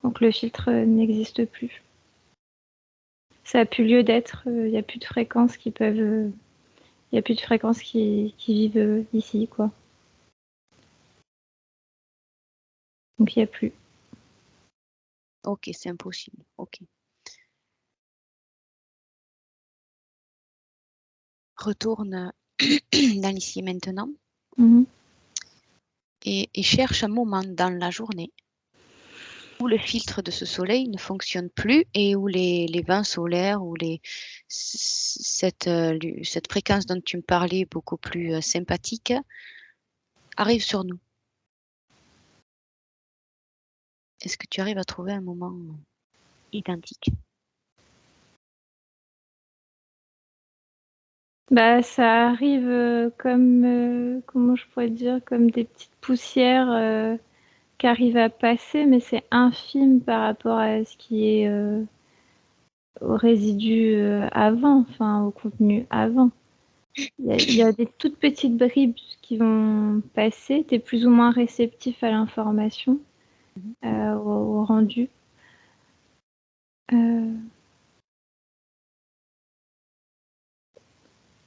Donc le filtre n'existe plus. Ça a plus lieu d'être. Il n'y a plus de fréquences qui peuvent. Il y a plus de fréquences qui vivent ici, quoi. Donc il n'y a plus. Ok, c'est impossible. Ok. Retourne dans l'ici et maintenant Mhm. et cherche un moment dans la journée où le filtre de ce soleil ne fonctionne plus et où les vents solaires ou cette fréquence dont tu me parlais beaucoup plus sympathique arrive sur nous. Est-ce que tu arrives à trouver un moment identique? Bah, ça arrive comme, comment je pourrais dire, comme des petites poussières qui arrivent à passer, mais c'est infime par rapport à ce qui est au résidu avant, enfin au contenu avant. Il y a des toutes petites bribes qui vont passer, tu es plus ou moins réceptif à l'information, Mhm. au rendu. Euh,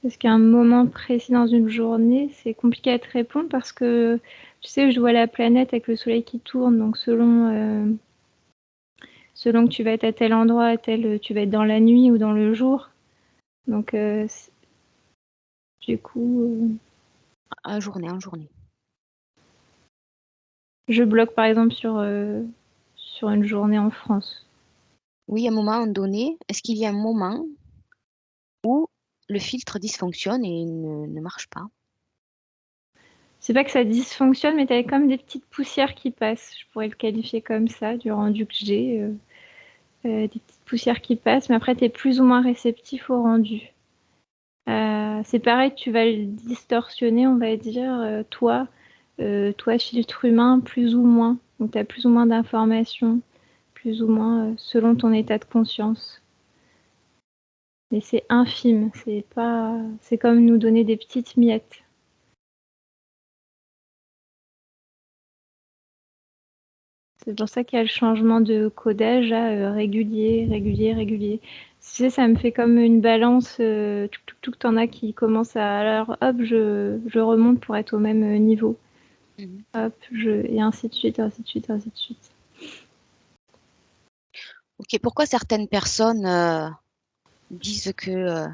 Parce qu'à un moment précis dans une journée, c'est compliqué à te répondre parce que, tu sais, je vois la planète avec le soleil qui tourne, donc selon que tu vas être à tel endroit, tu vas être dans la nuit ou dans le jour. Donc, du coup, En journée, en journée. je bloque par exemple sur une journée en France. Oui, à un moment donné, est-ce qu'il y a un moment où le filtre dysfonctionne et ne marche pas? C'est pas que ça dysfonctionne, mais tu as comme des petites poussières qui passent. Je pourrais le qualifier comme ça, du rendu que j'ai. Des petites poussières qui passent, mais après, tu es plus ou moins réceptif au rendu. C'est pareil, tu vas le distorsionner, on va dire, toi, filtre humain, plus ou moins. Donc, tu as plus ou moins d'informations, plus ou moins selon ton état de conscience. Mais c'est infime, c'est comme nous donner des petites miettes. C'est pour ça qu'il y a le changement de codage là, régulier, régulier, régulier. Tu sais, ça me fait comme une balance, tout t'en as qui commencent à, alors hop, je remonte pour être au même niveau. Mhm. Hop, et ainsi de suite, ainsi de suite, ainsi de suite. Ok, pourquoi certaines personnes disent que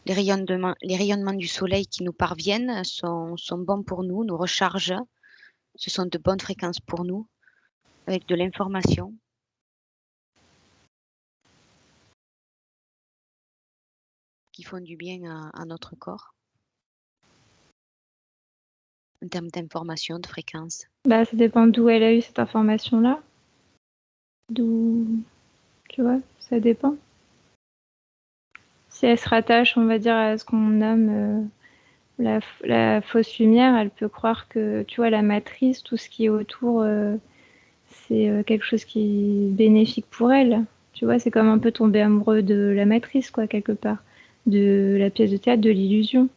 les rayonnements du soleil qui nous parviennent sont bons pour nous, nous rechargent, ce sont de bonnes fréquences pour nous, avec de l'information qui font du bien à notre corps, en termes d'information, de fréquences. Bah, ça dépend d'où elle a eu cette information-là. D'où, tu vois, ça dépend. Si elle se rattache, on va dire, à ce qu'on nomme la fausse lumière, elle peut croire que, tu vois, la matrice, tout ce qui est autour, c'est quelque chose qui est bénéfique pour elle. Tu vois, c'est comme un peu tomber amoureux de la matrice, quoi, quelque part, de la pièce de théâtre, de l'illusion.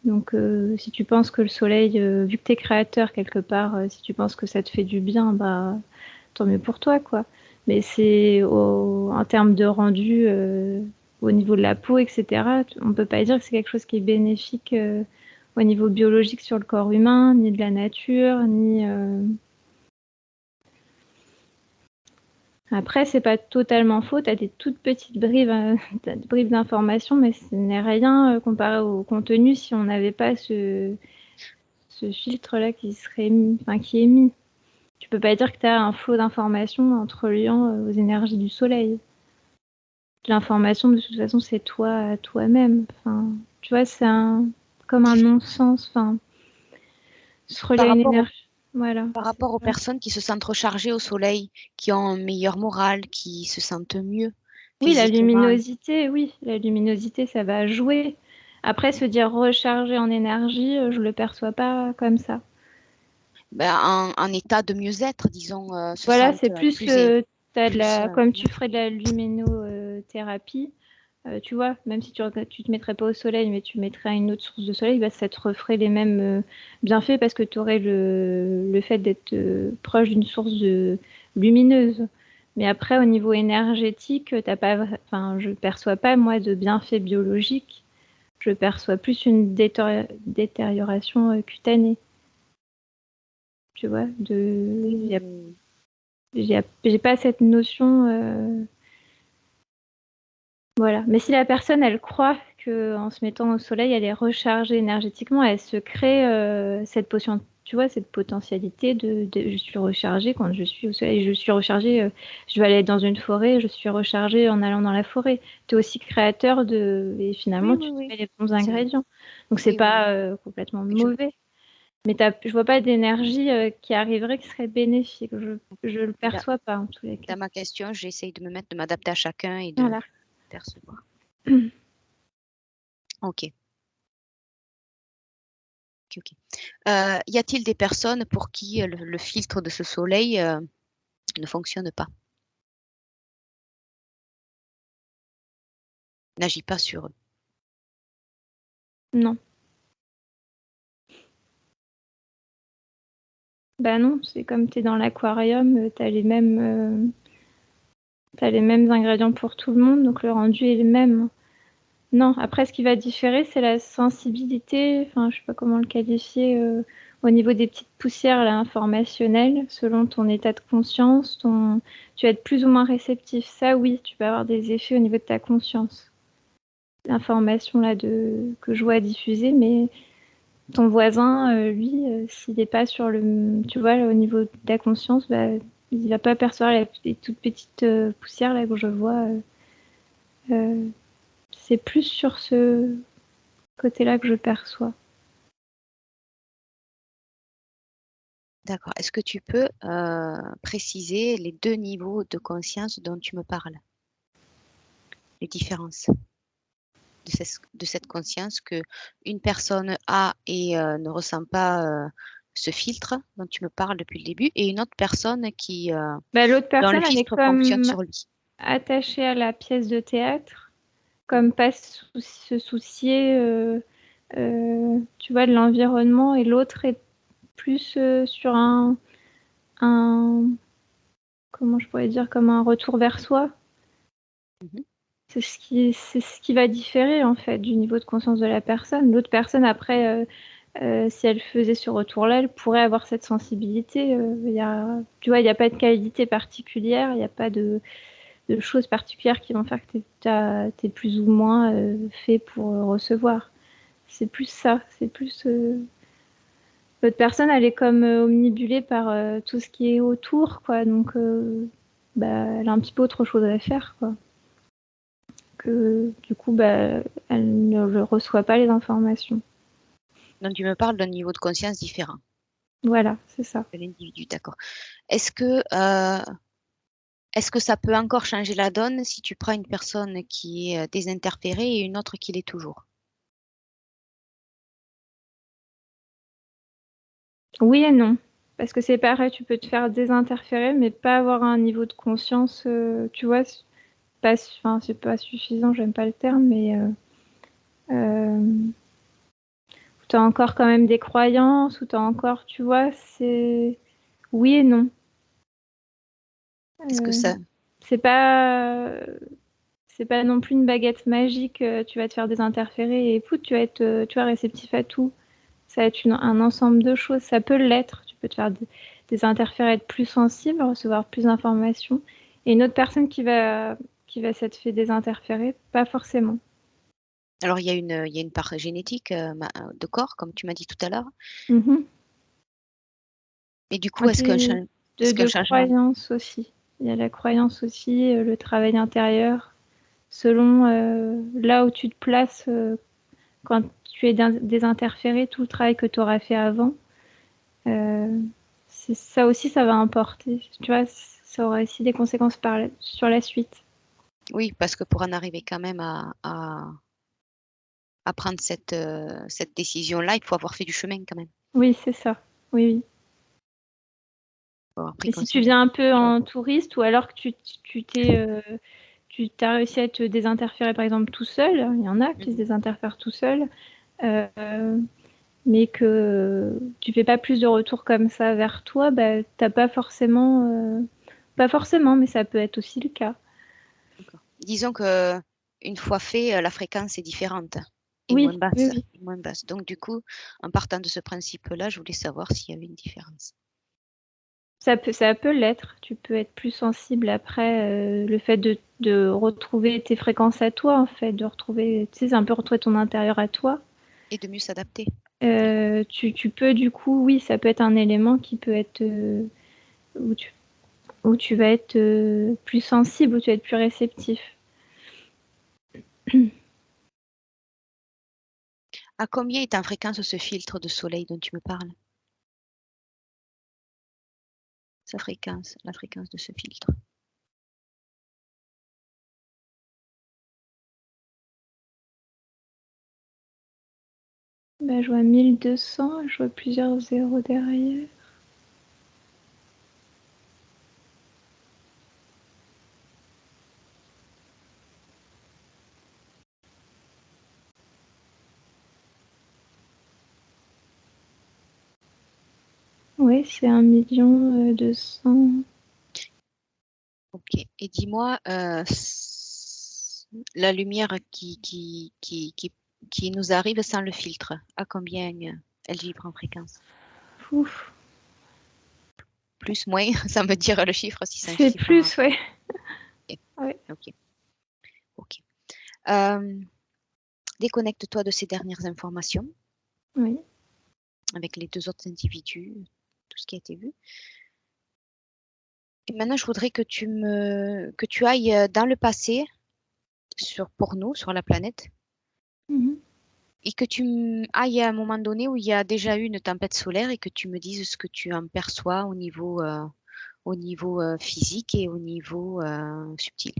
Donc, si tu penses que le soleil, vu que t'es créateur quelque part, si tu penses que ça te fait du bien, bah, tant mieux pour toi, quoi. Mais en termes de rendu, au niveau de la peau, etc., on peut pas dire que c'est quelque chose qui est bénéfique au niveau biologique sur le corps humain, ni de la nature, ni. Après, c'est pas totalement faux. T'as des toutes petites bribes, t'as des bribes d'informations, mais ce n'est rien comparé au contenu si on n'avait pas ce filtre-là qui est mis. Tu peux pas dire que tu as un flot d'informations en te reliant aux énergies du soleil. L'information, de toute façon, c'est toi, toi-même. Enfin, tu vois, comme un non-sens. Enfin, se relier Par à une rapport, énergie. Voilà. par rapport aux personnes qui se sentent rechargées au soleil, qui ont un meilleur moral, qui se sentent mieux Oui, physiquement. oui, la luminosité, ça va jouer. Après, se dire recharger en énergie, je le perçois pas comme ça. Ben, en état de mieux-être, disons, se Voilà, c'est sentent plus plus, que plus comme tu ferais énergiques. de la luminothérapie, tu vois, même si tu te mettrais pas au soleil, mais tu mettrais à une autre source de soleil, bah, ça te referait les mêmes bienfaits parce que tu aurais le fait d'être proche d'une source lumineuse. Mais après, au niveau énergétique, t'as pas, enfin, je perçois pas, moi, de bienfaits biologiques. Je perçois plus une détérioration cutanée. Tu vois, Oui, oui, oui. j'ai pas cette notion. Voilà. Mais si la personne, elle croit que en se mettant au soleil, elle est rechargée énergétiquement, elle se crée cette potion, tu vois, cette potentialité je suis rechargée quand je suis au soleil, je suis rechargée, je vais aller dans une forêt, je suis rechargée en allant dans la forêt. Tu es aussi créateur et Oui, finalement, oui, tu te oui. mets les bons C'est vrai. ingrédients. Donc, c'est Oui, oui, oui. pas complètement Je, mauvais. Mais je vois pas d'énergie qui arriverait qui serait bénéfique. Je le dans, perçois pas, en tous les cas. dans ma question, j'essaye de m'adapter à chacun et de Voilà. percevoir. Ok, ok, ok. Y a-t-il des personnes pour qui le filtre de ce soleil ne fonctionne pas, n'agit pas sur eux? Non. Bah non, c'est comme tu es dans l'aquarium, t'as les mêmes ingrédients pour tout le monde, donc le rendu est le même. Non, après ce qui va différer, c'est la sensibilité, enfin je sais pas comment le qualifier, au niveau des petites poussières là, informationnelles, selon ton état de conscience, tu vas être plus ou moins réceptif. Ça oui, tu peux avoir des effets au niveau de ta conscience. L'information là que je vois diffuser, mais ton voisin, lui, s'il n'est pas sur tu vois, au niveau de ta conscience, bah, il va pas percevoir les toutes petites poussières là que je vois. C'est plus sur ce côté-là que je perçois. D'accord. Est-ce que tu peux préciser les 2 niveaux de conscience dont tu me parles? Les différences de cette conscience qu'une personne a et ne ressent pas ce filtre dont tu me parles depuis le début, et une autre personne qui, L'autre dont le personne, elle est filtre fonctionne comme sur lui. attachée à la pièce de théâtre, comme pas se soucier, tu vois, de l'environnement, et l'autre est plus sur comment je pourrais dire, comme un retour vers soi. Mhm. C'est ce qui va différer en fait du niveau de conscience de la personne. L'autre personne, après, si elle faisait ce retour-là, elle pourrait avoir cette sensibilité. Tu vois, il n'y a pas de qualité particulière, il n'y a pas de choses particulières qui vont faire que tu es plus ou moins fait pour recevoir. C'est plus ça, c'est plus... L'autre personne, elle est comme omnibulée par tout ce qui est autour, quoi. Donc, elle a un petit peu autre chose à faire, quoi. Que du coup, elle ne reçoit pas les informations. Donc tu me parles d'un niveau de conscience différent Voilà, c'est ça. de l'individu, d'accord. Est-ce que ça peut encore changer la donne si tu prends une personne qui est désinterférée et une autre qui l'est toujours? Oui et non. Parce que c'est pareil, tu peux te faire désinterférer, mais pas avoir un niveau de conscience, tu vois, c'est pas suffisant, j'aime pas le terme, mais tu as encore quand même des croyances, ou tu as encore, tu vois, c'est oui et non. Est-ce que Euh, ça... c'est pas c'est pas non plus une baguette magique, tu vas te faire désinterférer et pouf, tu vas être tu vois, réceptif à tout. Ça va être un ensemble de choses. Ça peut l'être. Tu peux te faire désinterférer, être plus sensible, recevoir plus d'informations. Et une autre personne qui va s'être fait désinterférer, pas forcément. Alors il y a une part génétique de corps, comme tu m'as dit tout à l'heure. Mhm. Et du coup, Et puis est-ce qu'un de changement... croyance aussi. Il y a la croyance aussi, le travail intérieur, selon là où tu te places quand tu es désinterféré, tout le travail que tu auras fait avant. Euh, ça aussi, ça va importer. Tu vois, ça aura aussi des conséquences sur la suite. Oui, parce que pour en arriver quand même à prendre cette décision-là, il faut avoir fait du chemin quand même. Oui, c'est ça. Oui, oui. Il faut avoir pris Et si tu conscience de viens un certaines peu choses. en touriste, ou alors que tu t'as réussi à te désinterférer, par exemple, tout seul, il y en a qui se Mhm. désinterfèrent tout seul, euh, mais que tu fais pas plus de retours comme ça vers toi, t'as pas forcément, mais ça peut être aussi le cas. D'accord. Disons que une fois fait, la fréquence est différente et Oui, oui, oui. moins basse. Donc du coup, en partant de ce principe-là, je voulais savoir s'il y avait une différence. Ça peut l'être. Tu peux être plus sensible après le fait de retrouver tes fréquences à toi, en fait, de retrouver, tu sais, c'est un peu retrouver ton intérieur à toi. Et de mieux s'adapter. Tu peux, du coup, oui, ça peut être un élément qui peut être où où tu vas être plus sensible, où tu vas être plus réceptif. À combien est en fréquence ce filtre de soleil dont tu me parles? Sa fréquence, la fréquence de ce filtre. Je vois 1200, je vois plusieurs zéros derrière. Oui, c'est 1 200 000. Ok. Et dis-moi, la lumière qui nous arrive sans le filtre, à combien elle vibre en fréquence? Ouf, Plus, moins, ça me dire le chiffre si c'est un c'est chiffre en... plus, ouais. Ok, Ouais. ok, ok. Euh, Déconnecte-toi de ces dernières informations Oui. avec les 2 autres individus, tout ce qui a été vu. Et maintenant, je voudrais que tu ailles dans le passé pour nous, sur la planète, Mhm. et que ailles à un moment donné où il y a déjà eu une tempête solaire et que tu me dises ce que tu en perçois au niveau physique et au niveau subtil.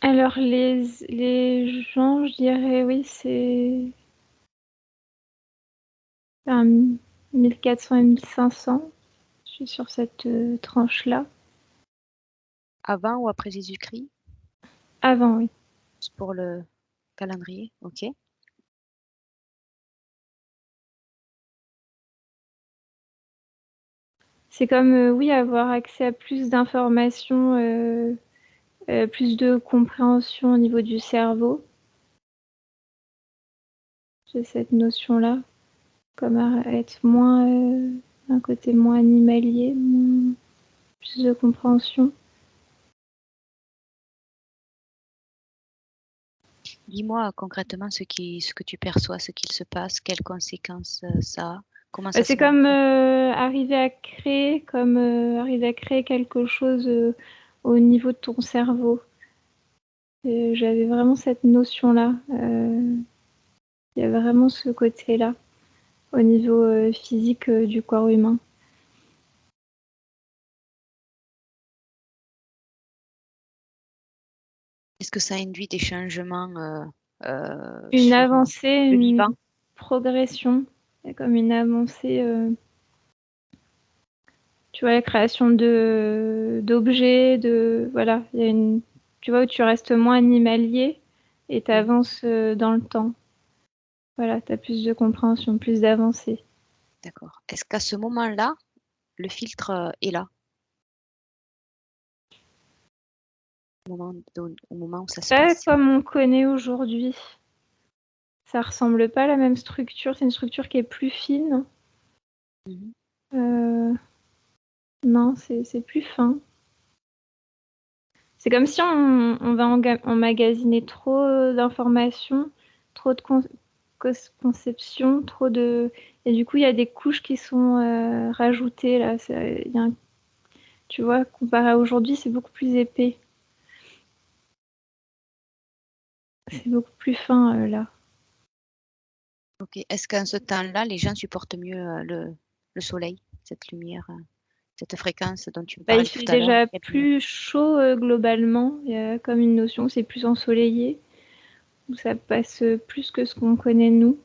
Alors, les gens, je dirais, oui, c'est vers 1400 et 1500. Je suis sur cette tranche-là. Avant ou après Jésus-Christ? Avant, oui. C'est pour le calendrier, ok. C'est comme, oui, avoir accès à plus d'informations, plus de compréhension au niveau du cerveau. J'ai cette notion-là, comme être moins, un côté moins animalier, plus de compréhension. Dis-moi concrètement ce que tu perçois, ce qu'il se passe, quelles conséquences ça a, comment Bah, ça c'est se comme manifeste. arriver à créer quelque chose au niveau de ton cerveau. J'avais vraiment cette notion-là. Il y a vraiment ce côté-là au niveau physique du corps humain. Est-ce que ça induit des changements Une sur avancée, le une vivant? progression. Il y a comme une avancée, tu vois, la création d'objets, voilà, il y a tu vois, où tu restes moins animalier et tu Mhm. avances dans le temps. Voilà, tu as plus de compréhension, plus d'avancée. D'accord. Est-ce qu'à ce moment-là, le filtre est là, au moment où ça se Pas passe? comme on connaît aujourd'hui. Ça ressemble pas à la même structure. C'est une structure qui est plus fine. Mhm. Euh, non, c'est plus fin. C'est comme si on va emmagasiner trop d'informations, trop de conceptions, trop de... Et du coup, il y a des couches qui sont rajoutées là. Tu vois, comparé à aujourd'hui, c'est beaucoup plus épais. C'est beaucoup plus fin là. Ok. Est-ce qu'en ce temps-là, les gens supportent mieux le soleil, cette lumière, cette fréquence dont tu me Bah, il parlais tout fait à l'heure? déjà plus chaud globalement. Il y a comme une notion, c'est plus ensoleillé. Où ça passe plus que ce qu'on connaît nous.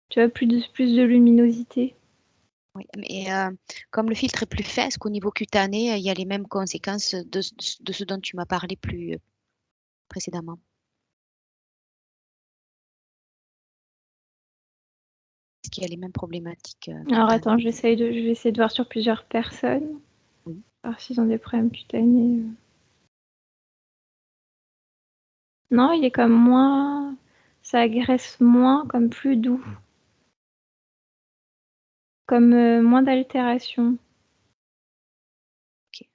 Tu vois, plus de luminosité. Oui, mais comme le filtre est plus fin, est-ce qu'au niveau cutané, il y a les mêmes conséquences de ce dont tu m'as parlé plus précédemment? Est-ce qu'il y a les mêmes problématiques Alors cutanées? attends, je vais essayer de voir sur plusieurs personnes, Oui. voir s'ils ont des problèmes cutanés. Non, il est comme moins, ça agresse moins, comme plus doux, comme moins d'altération, Ok.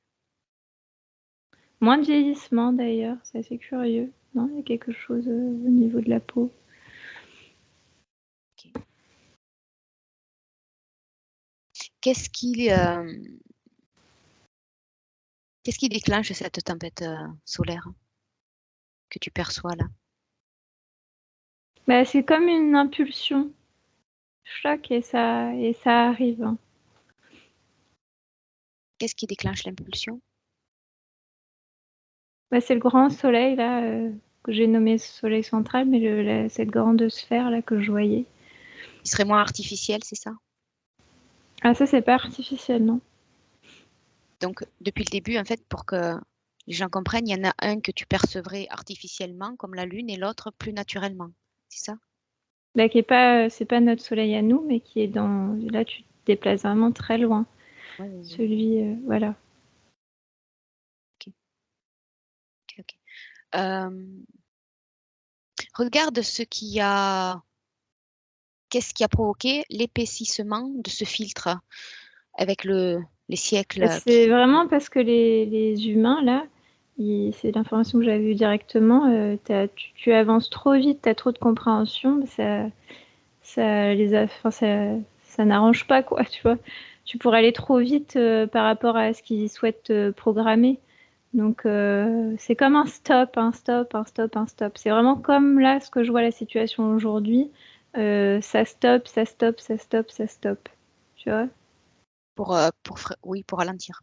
moins de vieillissement d'ailleurs, c'est assez curieux. Non, il y a quelque chose au niveau de la peau. Ok. Qu'est-ce qui, euh, qu'est-ce qui déclenche cette tempête solaire que tu perçois là? Bah, c'est comme une impulsion, choc et ça arrive, hein. Qu'est-ce qui déclenche l'impulsion? Bah, c'est le grand soleil là que j'ai nommé soleil central, mais cette grande sphère là que je voyais. Il serait moins artificiel, c'est ça? Ah ça c'est pas artificiel non. Donc, depuis le début, en fait, pour que les gens comprennent, il y en a un que tu percevrais artificiellement, comme la Lune, et l'autre plus naturellement. C'est ça? Là qui est pas c'est pas notre soleil à nous, mais qui est dans là tu te déplaces vraiment très loin. Oui, oui, oui. Celui voilà. Ok, ok, ok. Regarde qu'est-ce qui a provoqué l'épaississement de ce filtre avec les siècles C'est vraiment parce que les humains, là, c'est l'information que j'avais eue directement, tu avances trop vite, tu as trop de compréhension, ça n'arrange pas, quoi, tu vois. Tu pourrais aller trop vite par rapport à ce qu'ils souhaitent programmer. Donc, c'est comme un stop, un stop, un stop, un stop. C'est vraiment comme là, ce que je vois la situation aujourd'hui. Ça stop, ça stop, ça stop, ça stop. Tu vois? oui, pour ralentir.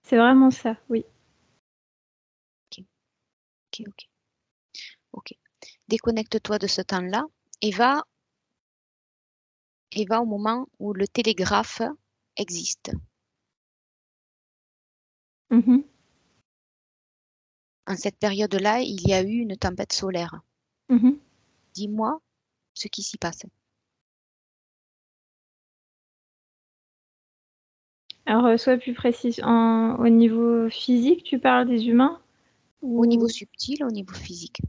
C'est vraiment ça, oui. Ok. Ok. Déconnecte-toi de ce temps-là et va au moment où le télégraphe existe. Mhm. En cette période-là, il y a eu une tempête solaire. Mhm. Dis-moi ce qui s'y passe. Alors, sois plus précise. Au niveau physique, tu parles des humains Au niveau ou subtil, au niveau physique,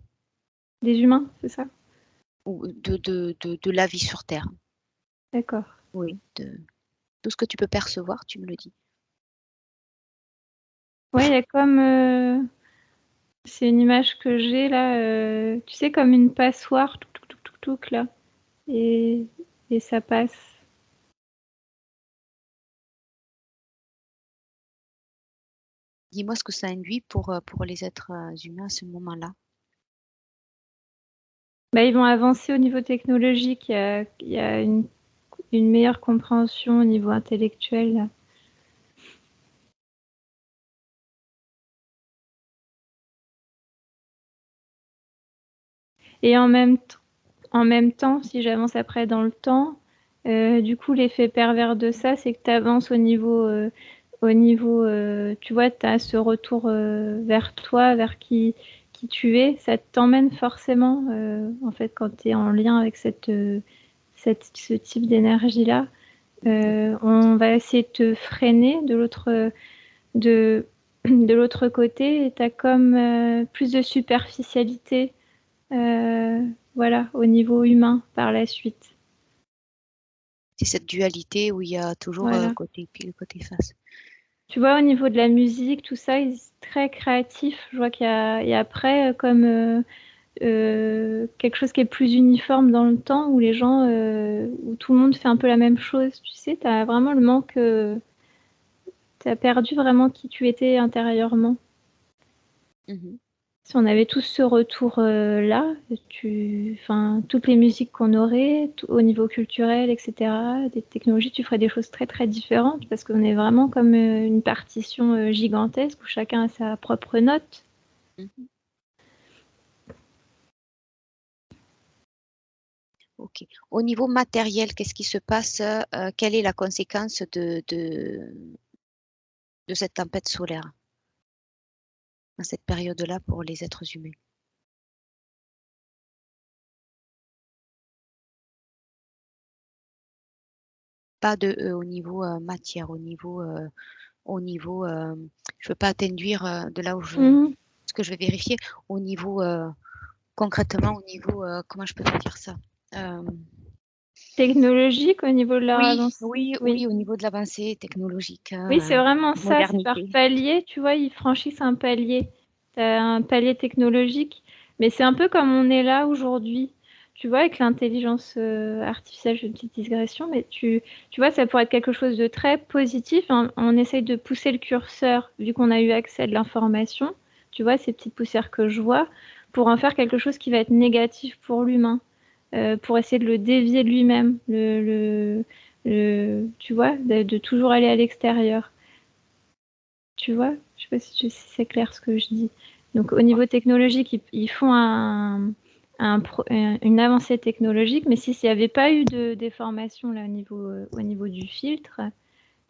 des humains, c'est ça? ou de la vie sur Terre. D'accord. Oui, de tout ce que tu peux percevoir, tu me le dis. Ouais, il y a comme... c'est une image que j'ai là, tu sais, comme une passoire, touc, touc, touc, touc, touc, là. Et, et ça passe. Dis-moi ce que ça induit pour les êtres humains à ce moment-là. Bah, ils vont avancer au niveau technologique. Il y a une meilleure compréhension au niveau intellectuel, là. Et en même temps, si j'avance après dans le temps, du coup, l'effet pervers de ça, c'est que tu avances au niveau tu vois, tu as ce retour vers toi, vers qui tu es. Ça t'emmène forcément, en fait, quand tu es en lien avec ce type d'énergie-là. On va essayer de te freiner de, de l'autre côté et tu as comme plus de superficialité. Voilà, au niveau humain par la suite. C'est cette dualité où il y a toujours Voilà. côté pile, côté face. Tu vois, au niveau de la musique, tout ça, ils sont très créatifs. Je vois qu'il y a, et après, comme quelque chose qui est plus uniforme dans le temps, où les gens, où tout le monde fait un peu la même chose. Tu sais, tu as vraiment le manque, tu as perdu vraiment qui tu étais intérieurement. Mhm. Si on avait tous ce retour-là, enfin, toutes les musiques qu'on aurait, au niveau culturel, etc., des technologies, tu ferais des choses très très différentes parce qu'on est vraiment comme une partition gigantesque où chacun a sa propre note. Mhm. Ok. Au niveau matériel, qu'est-ce qui se passe? Quelle est la conséquence de cette tempête solaire dans cette période-là pour les êtres humains? Pas au niveau matière, au niveau je veux pas t'induire de là où Mhm. ce que je vais vérifier, au niveau concrètement, au niveau comment je peux te dire ça? Euh, Technologique au niveau de leur avancée, oui. au niveau de l'avancée technologique, Oui, c'est vraiment ça, c'est par modernité. palier, tu vois, ils franchissent un palier. Tu as un palier technologique, mais c'est un peu comme on est là aujourd'hui. Tu vois, avec l'intelligence artificielle, j'ai une petite digression, mais tu vois, ça pourrait être quelque chose de très positif. On essaye de pousser le curseur, vu qu'on a eu accès à de l'information, tu vois, ces petites poussières que je vois, pour en faire quelque chose qui va être négatif pour l'humain, pour essayer de le dévier de lui-même, tu vois, de toujours aller à l'extérieur. Tu vois, je sais pas si c'est clair ce que je dis. Donc au niveau technologique, ils font une avancée technologique, mais s'il n'y avait pas eu de déformation là, au niveau du filtre,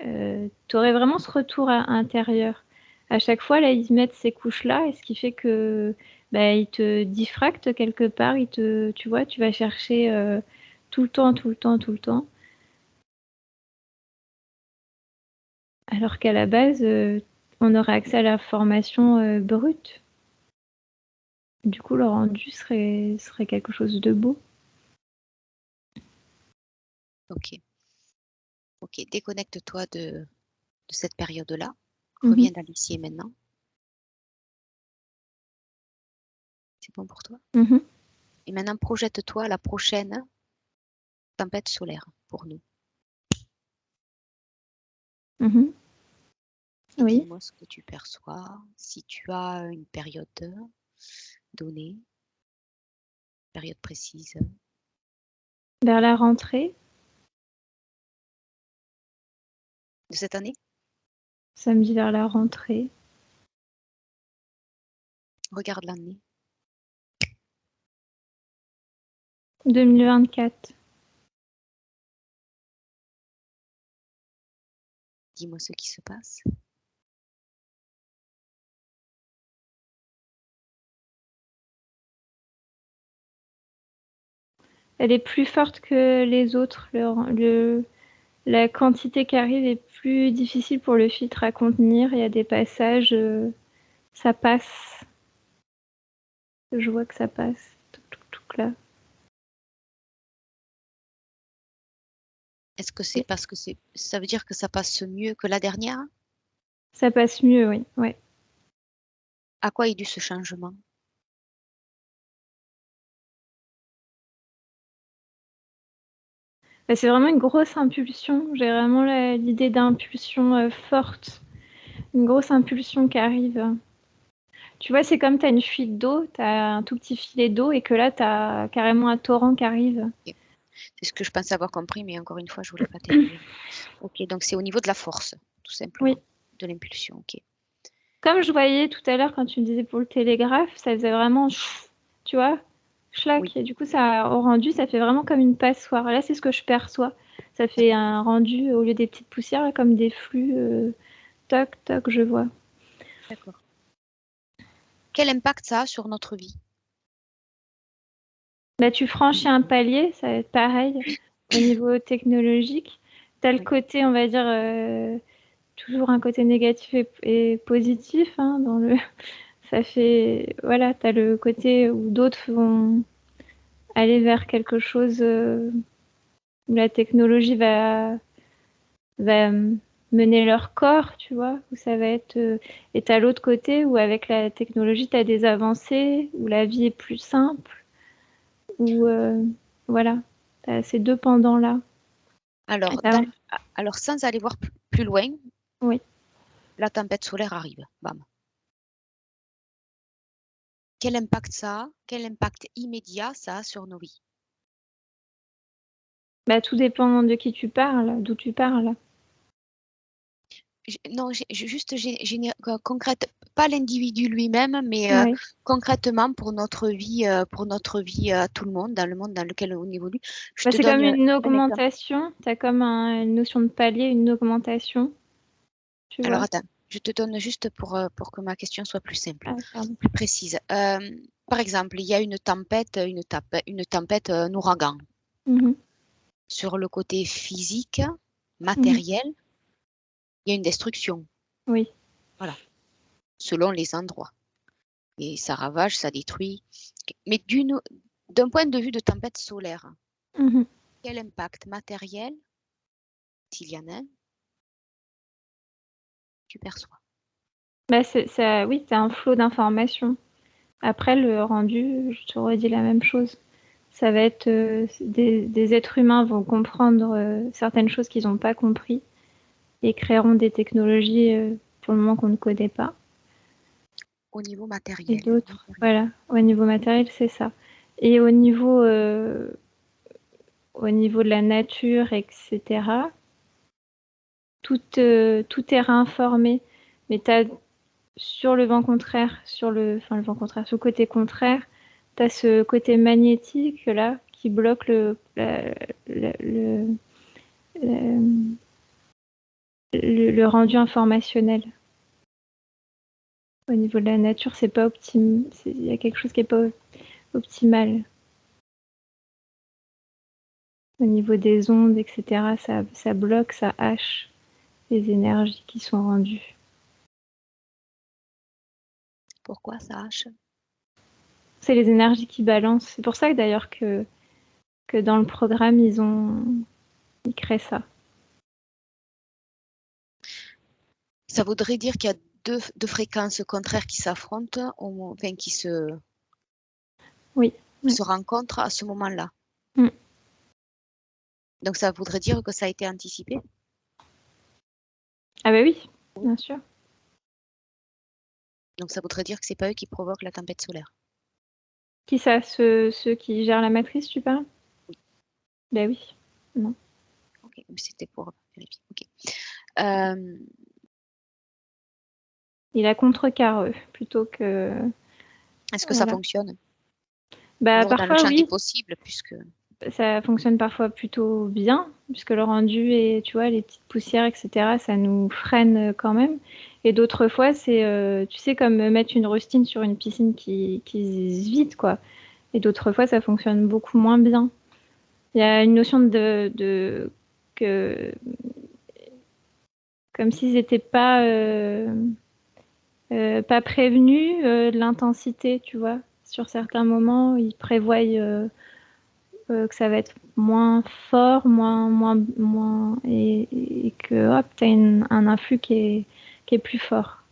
tu aurais vraiment ce retour à intérieur. À chaque fois, là, ils mettent ces couches-là, et ce qui fait que bah, ils te diffractent quelque part, tu vois, tu vas chercher tout le temps, tout le temps, tout le temps. Alors qu'à la base, on aurait accès à l'information brute. Du coup, le rendu serait quelque chose de beau. Ok, ok, déconnecte-toi de cette période-là. Mhm. Reviens dans l'ici et maintenant. C'est bon pour toi? Mhm. Et maintenant, projette-toi à la prochaine tempête solaire pour nous. Mhm. Et Oui. dis-moi ce que tu perçois, si tu as une période donnée, période précise. Vers la rentrée, De cette année? samedi vers la rentrée. Regarde l'année. 2024. Dis-moi ce qui se passe. Elle est plus forte que les autres. La quantité qui arrive est plus difficile pour le filtre à contenir. Il y a des passages, ça passe. Je vois que ça passe. Tout là. Est-ce que c'est parce que ça veut dire que ça passe mieux que la dernière? Ça passe mieux, oui. Ouais. À quoi est dû ce changement? Bah, c'est vraiment une grosse impulsion. J'ai vraiment l'idée d'impulsion forte. Une grosse impulsion qui arrive. Tu vois, c'est comme tu as une fuite d'eau, tu as un tout petit filet d'eau et que là, tu as carrément un torrent qui arrive. Okay. C'est ce que je pensais avoir compris, mais encore une fois, je voulais pas t'énerver. Ok, donc c'est au niveau de la force, tout simplement, Oui. de l'impulsion. Ok. Comme je voyais tout à l'heure quand tu me disais pour le télégraphe, ça faisait vraiment, tu vois, schlac. Oui, Et du coup, ça, au rendu, ça fait vraiment comme une passoire. Là, c'est ce que je perçois. Ça fait un rendu, au lieu des petites poussières, là, comme des flux, toc, toc, je vois. d'accord. Quel impact ça a sur notre vie? Bah, tu franchis un palier, ça va être pareil au niveau technologique. Tu as le Oui. côté, on va dire, toujours un côté négatif et positif, hein, dans le... Ça fait... Voilà, tu as le côté où d'autres vont aller vers quelque chose où la technologie va mener leur corps, tu vois, où ça va être... Et tu as l'autre côté où avec la technologie, tu as des avancées, où la vie est plus simple, où... voilà, tu as ces deux pendants-là. Alors, alors, sans aller voir plus loin, Oui. la tempête solaire arrive. Bam. Quel impact ça a? Quel impact immédiat ça a sur nos vies? Bah, tout dépend de qui tu parles, d'où tu parles. Non, concrète, pas l'individu lui-même, mais Ouais. concrètement pour notre vie à tout le monde, dans le monde dans lequel on évolue. Je Bah, te c'est comme donne une un exemple. augmentation. Tu as comme une notion de palier, une augmentation, tu Alors vois. attends, je te donne juste pour que ma question soit plus simple, Ah, pardon. plus précise. Par exemple, il y a une tempête, un ouragan. Mhm. Sur le côté physique, Mhm. matériel, il y a une destruction. Oui. Voilà, selon les endroits. Et ça ravage, ça détruit. Mais d'un point de vue de tempête solaire, Mhm. quel impact matériel, s'il y en a un, tu perçois? Bah, ça, oui, tu as un flot d'informations. Après, le rendu, je te redis la même chose. Ça va être des êtres humains vont comprendre certaines choses qu'ils n'ont pas compris et créeront des technologies pour le moment qu'on ne connaît pas. Au niveau Et matériel. d'autres, voilà, au niveau matériel, c'est ça. Et au niveau de la nature, etc., tout est réinformé. Mais tu as sur le vent contraire, enfin le vent contraire, sur le côté contraire, tu as ce côté magnétique là qui bloque le, le rendu informationnel. Au niveau de la nature, c'est pas optimal. Il y a quelque chose qui est pas optimal. Au niveau des ondes, etc., ça bloque, ça hache les énergies qui sont rendues. Pourquoi ça hache? C'est les énergies qui balancent. C'est pour ça que d'ailleurs que dans le programme, ils créent ça. Ça voudrait dire qu'il y a deux fréquences contraires qui s'affrontent, enfin qui se rencontrent à ce moment-là. Donc ça voudrait dire que ça a été anticipé? Ah bah oui, bien sûr. Donc ça voudrait dire que c'est pas eux qui provoquent la tempête solaire. Qui ça, ceux qui gèrent la matrice, tu parles? Oui. Ben oui, non. Ok, c'était pour vérifier. Ok. Il a contrecarré plutôt que. Est-ce que ça fonctionne? Bah, Toujours dans le parfois, champ des oui. possibles, puisque. Ça fonctionne parfois plutôt bien, puisque le rendu et tu vois, les petites poussières, etc., ça nous freine quand même. Et d'autres fois, c'est, tu sais, comme mettre une rustine sur une piscine qui se vide, quoi. Et d'autres fois, ça fonctionne beaucoup moins bien. Il y a une notion que comme s'ils n'étaient pas prévenus de l'intensité, tu vois. Sur certains moments, ils prévoient que ça va être moins fort, et que hop, tu as un influx qui est plus fort.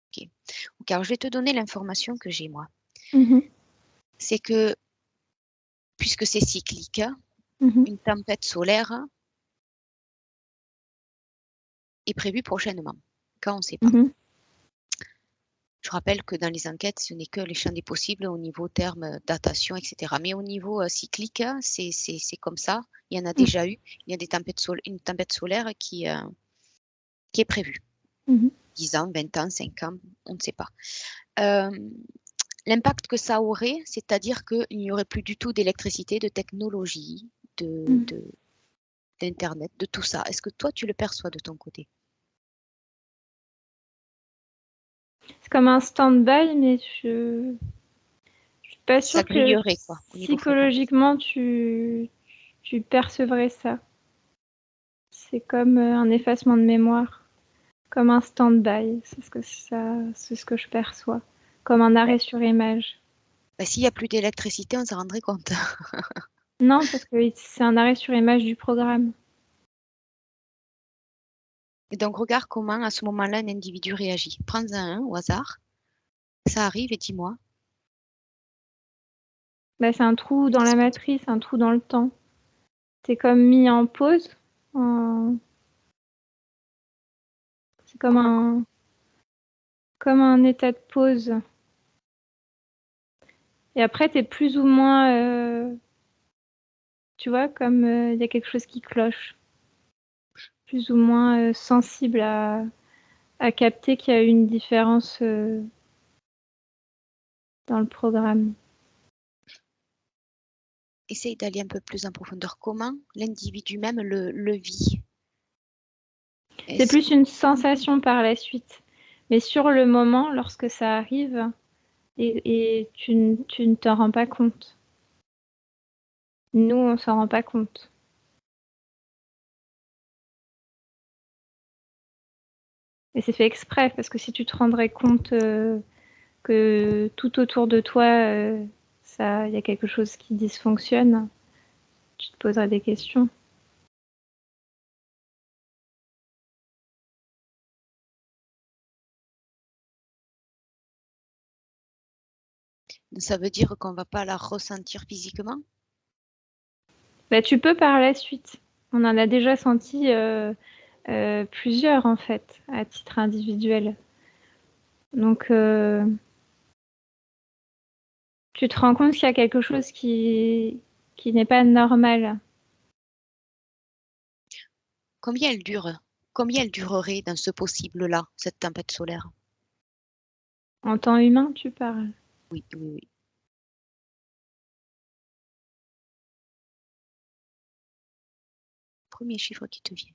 Ok. Alors, je vais te donner l'information que j'ai, moi. Mm-hmm. C'est que, puisque c'est cyclique, une tempête solaire est prévue prochainement, quand on ne sait pas. Je rappelle que dans les enquêtes, ce n'est que les champs des possibles au niveau terme datation, etc. Mais au niveau cyclique, c'est comme ça. Il y en a déjà eu. Il y a une tempête solaire qui est prévue. 10 ans, 20 ans, 5 ans, on ne sait pas. L'impact que ça aurait, c'est-à-dire qu'il n'y aurait plus du tout d'électricité, de technologie, d'Internet, de tout ça. Est-ce que toi, tu le perçois de ton côté? C'est comme un stand-by, mais je suis pas Ça sûre que grillerait, quoi, au niveau psychologiquement tu percevrais ça. C'est comme un effacement de mémoire, comme un stand-by. C'est ce que je perçois, comme un arrêt sur image. S'il n'y a plus d'électricité, on s'en rendrait compte. Non, parce que c'est un arrêt sur image du programme. Et donc, regarde comment, à ce moment-là, un individu réagit. Prends-en un au hasard. Ça arrive et dis-moi. Bah, c'est un trou dans la matrice, un trou dans le temps. C'est comme mis en pause. C'est comme un état de pause. Et après, tu es plus ou moins, tu vois, comme il y a quelque chose qui cloche. Plus ou moins sensible à capter qu'il y a une différence dans le programme. Essaye d'aller un peu plus en profondeur. Comment l'individu même le vit? C'est plus une sensation par la suite. Mais sur le moment, lorsque ça arrive, et tu ne t'en rends pas compte. Nous, on s'en rend pas compte. Et c'est fait exprès, parce que si tu te rendrais compte que tout autour de toi, il y a quelque chose qui dysfonctionne, tu te poserais des questions. Ça veut dire qu'on ne va pas la ressentir physiquement? Bah, tu peux par la suite. On en a déjà senti plusieurs, en fait, à titre individuel. Donc, tu te rends compte qu'il y a quelque chose qui n'est pas normal. Combien elle dure? Combien elle durerait dans ce possible-là, cette tempête solaire? En temps humain, tu parles. Oui, oui, oui. Premier chiffre qui te vient.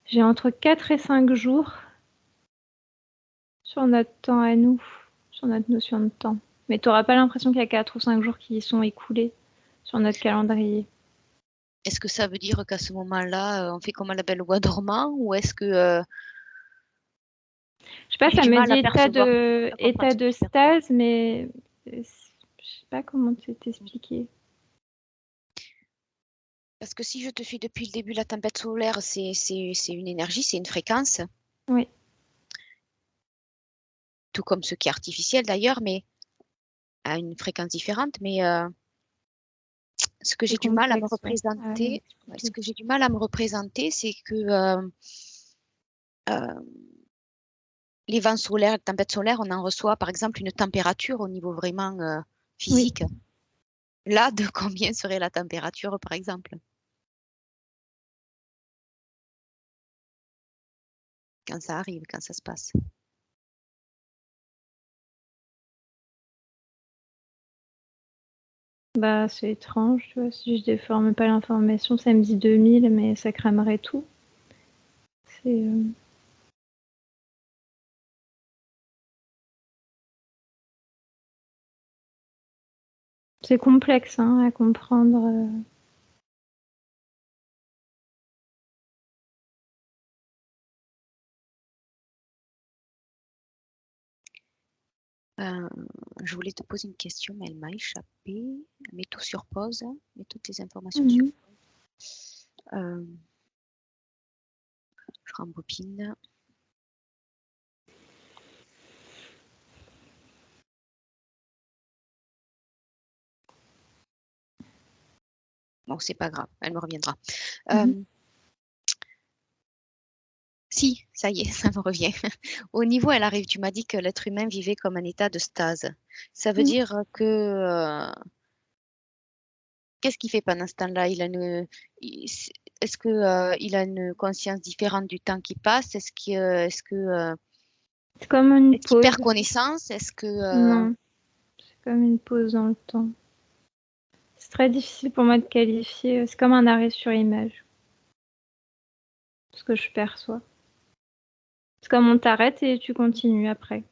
J'ai entre 4 et 5 jours sur notre temps à nous, sur notre notion de temps. Mais tu n'auras pas l'impression qu'il y a 4 ou 5 jours qui sont écoulés sur notre calendrier. Est-ce que ça veut dire qu'à ce moment-là, on fait comme à la Belle au bois dormant, ou est-ce que je sais pas, j'ai ça du me mal dit à percevoir état de différence? stase, mais je sais pas comment t'expliquer. Parce que si je te suis depuis le début, la tempête solaire, c'est une énergie, c'est une fréquence, Oui, tout comme ce qui est artificiel d'ailleurs, mais à une fréquence différente. Mais ce que c'est j'ai du mal à me complexe, ouais. Ah ouais, représenter, c'est ce que compliqué. j'ai du mal à me représenter, c'est que euh, les vents solaires, les tempêtes solaires, on en reçoit par exemple une température au niveau vraiment Oui. physique. Là, de combien serait la température, par exemple, quand ça arrive, quand ça se passe? Bah, c'est étrange, tu vois. Si je déforme pas l'information, ça me dit 2000, mais ça cramerait tout. C'est c'est complexe hein, à comprendre. Je voulais te poser une question, mais elle m'a échappé. Mets tout sur pause, hein. Mets toutes les informations sur Mhm. pause. Je rembobine. Bon, c'est pas grave, elle me reviendra. Mhm. Si, ça y est, ça me revient. Au niveau, elle arrive, tu m'as dit que l'être humain vivait comme un état de stase. Ça veut Mhm. dire que qu'est-ce qu'il fait pendant ce temps-là? Est-ce que il a une conscience différente du temps qui passe? C'est comme une Est-ce qu'il pause. perd connaissance? Est-ce que Non, c'est comme une pause dans le temps. C'est très difficile pour moi de qualifier. C'est comme un arrêt sur image, ce que je perçois. C'est comme on t'arrête et tu continues après.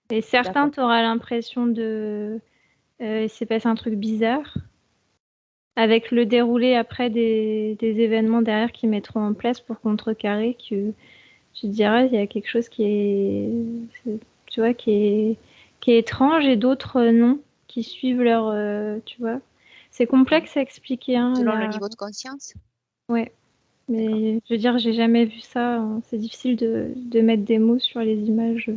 Et certains, d'accord. tu auras l'impression il s'est passé un truc bizarre, avec le déroulé après des événements derrière qui mettront en place pour contrecarrer, que tu te diras, il y a quelque chose tu vois, qui est étrange et d'autres non, qui suivent tu vois. C'est D'accord. complexe à expliquer, hein, Selon le niveau de conscience? ouais. D'accord. Mais je veux dire, j'ai jamais vu ça, hein. C'est difficile de mettre des mots sur les images.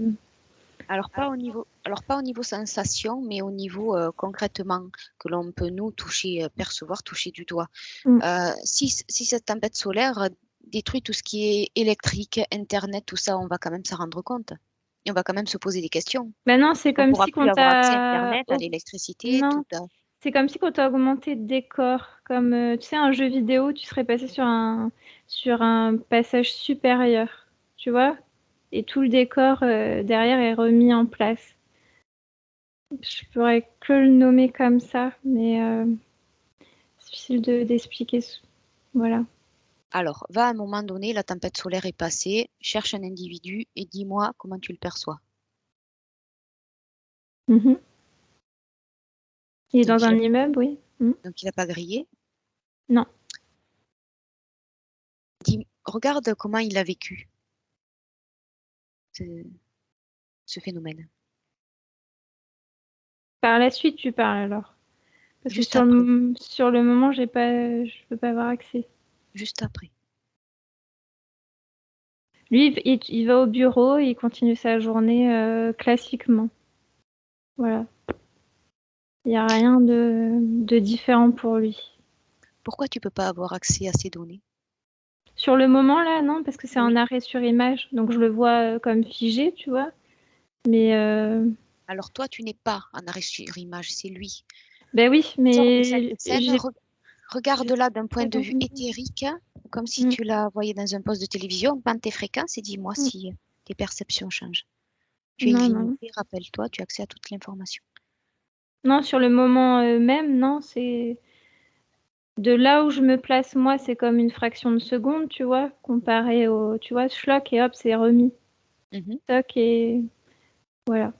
Alors pas au niveau sensation, mais au niveau concrètement que l'on peut nous toucher, percevoir, toucher du doigt. Mm. Si cette tempête solaire détruit tout ce qui est électrique, Internet, tout ça, on va quand même s'en rendre compte. Et on va quand même se poser des questions. Maintenant, c'est On ne comme pourra si plus quand avoir accès à t'as... Internet, à l'électricité, Non, tout. c'est comme si quand tu as augmenté le décor, comme tu sais, un jeu vidéo, tu serais passé sur un passage supérieur, tu vois, et tout le décor derrière est remis en place. Je pourrais que le nommer comme ça, mais c'est difficile d'expliquer. Voilà. Alors, va à un moment donné, la tempête solaire est passée, cherche un individu et dis-moi comment tu le perçois. Mhm. Il est Donc, dans un immeuble, oui. Mhm. il n'a pas grillé. Non. Regarde comment il a vécu ce, ce phénomène. Par la suite, tu parles alors. Parce que Juste sur après, sur le moment, je peux pas avoir accès. juste après. Lui, il va au bureau, il continue sa journée classiquement. Voilà. Il n'y a rien de différent pour lui. Pourquoi tu peux pas avoir accès à ces données? Sur le moment, là, non, parce que c'est un Oui. arrêt sur image. Donc, je le vois comme figé, tu vois. Mais, Alors toi, tu n'es pas en arrêt sur image, c'est lui. ben oui, Sors de cette mais scène, j'ai regarde-la d'un point pas de vue dormi. éthérique, comme si Mm, tu la voyais dans un poste de télévision, bande tes fréquences et dis-moi mm. si tes perceptions changent. Tu es Non, non. illimité, rappelle-toi, tu as accès à toute l'information. Non, sur le moment même, non, c'est... De là où je me place, moi, c'est comme une fraction de seconde, tu vois, comparé au... Tu vois, schlock et hop, c'est remis. Mhm. Toc et... Voilà.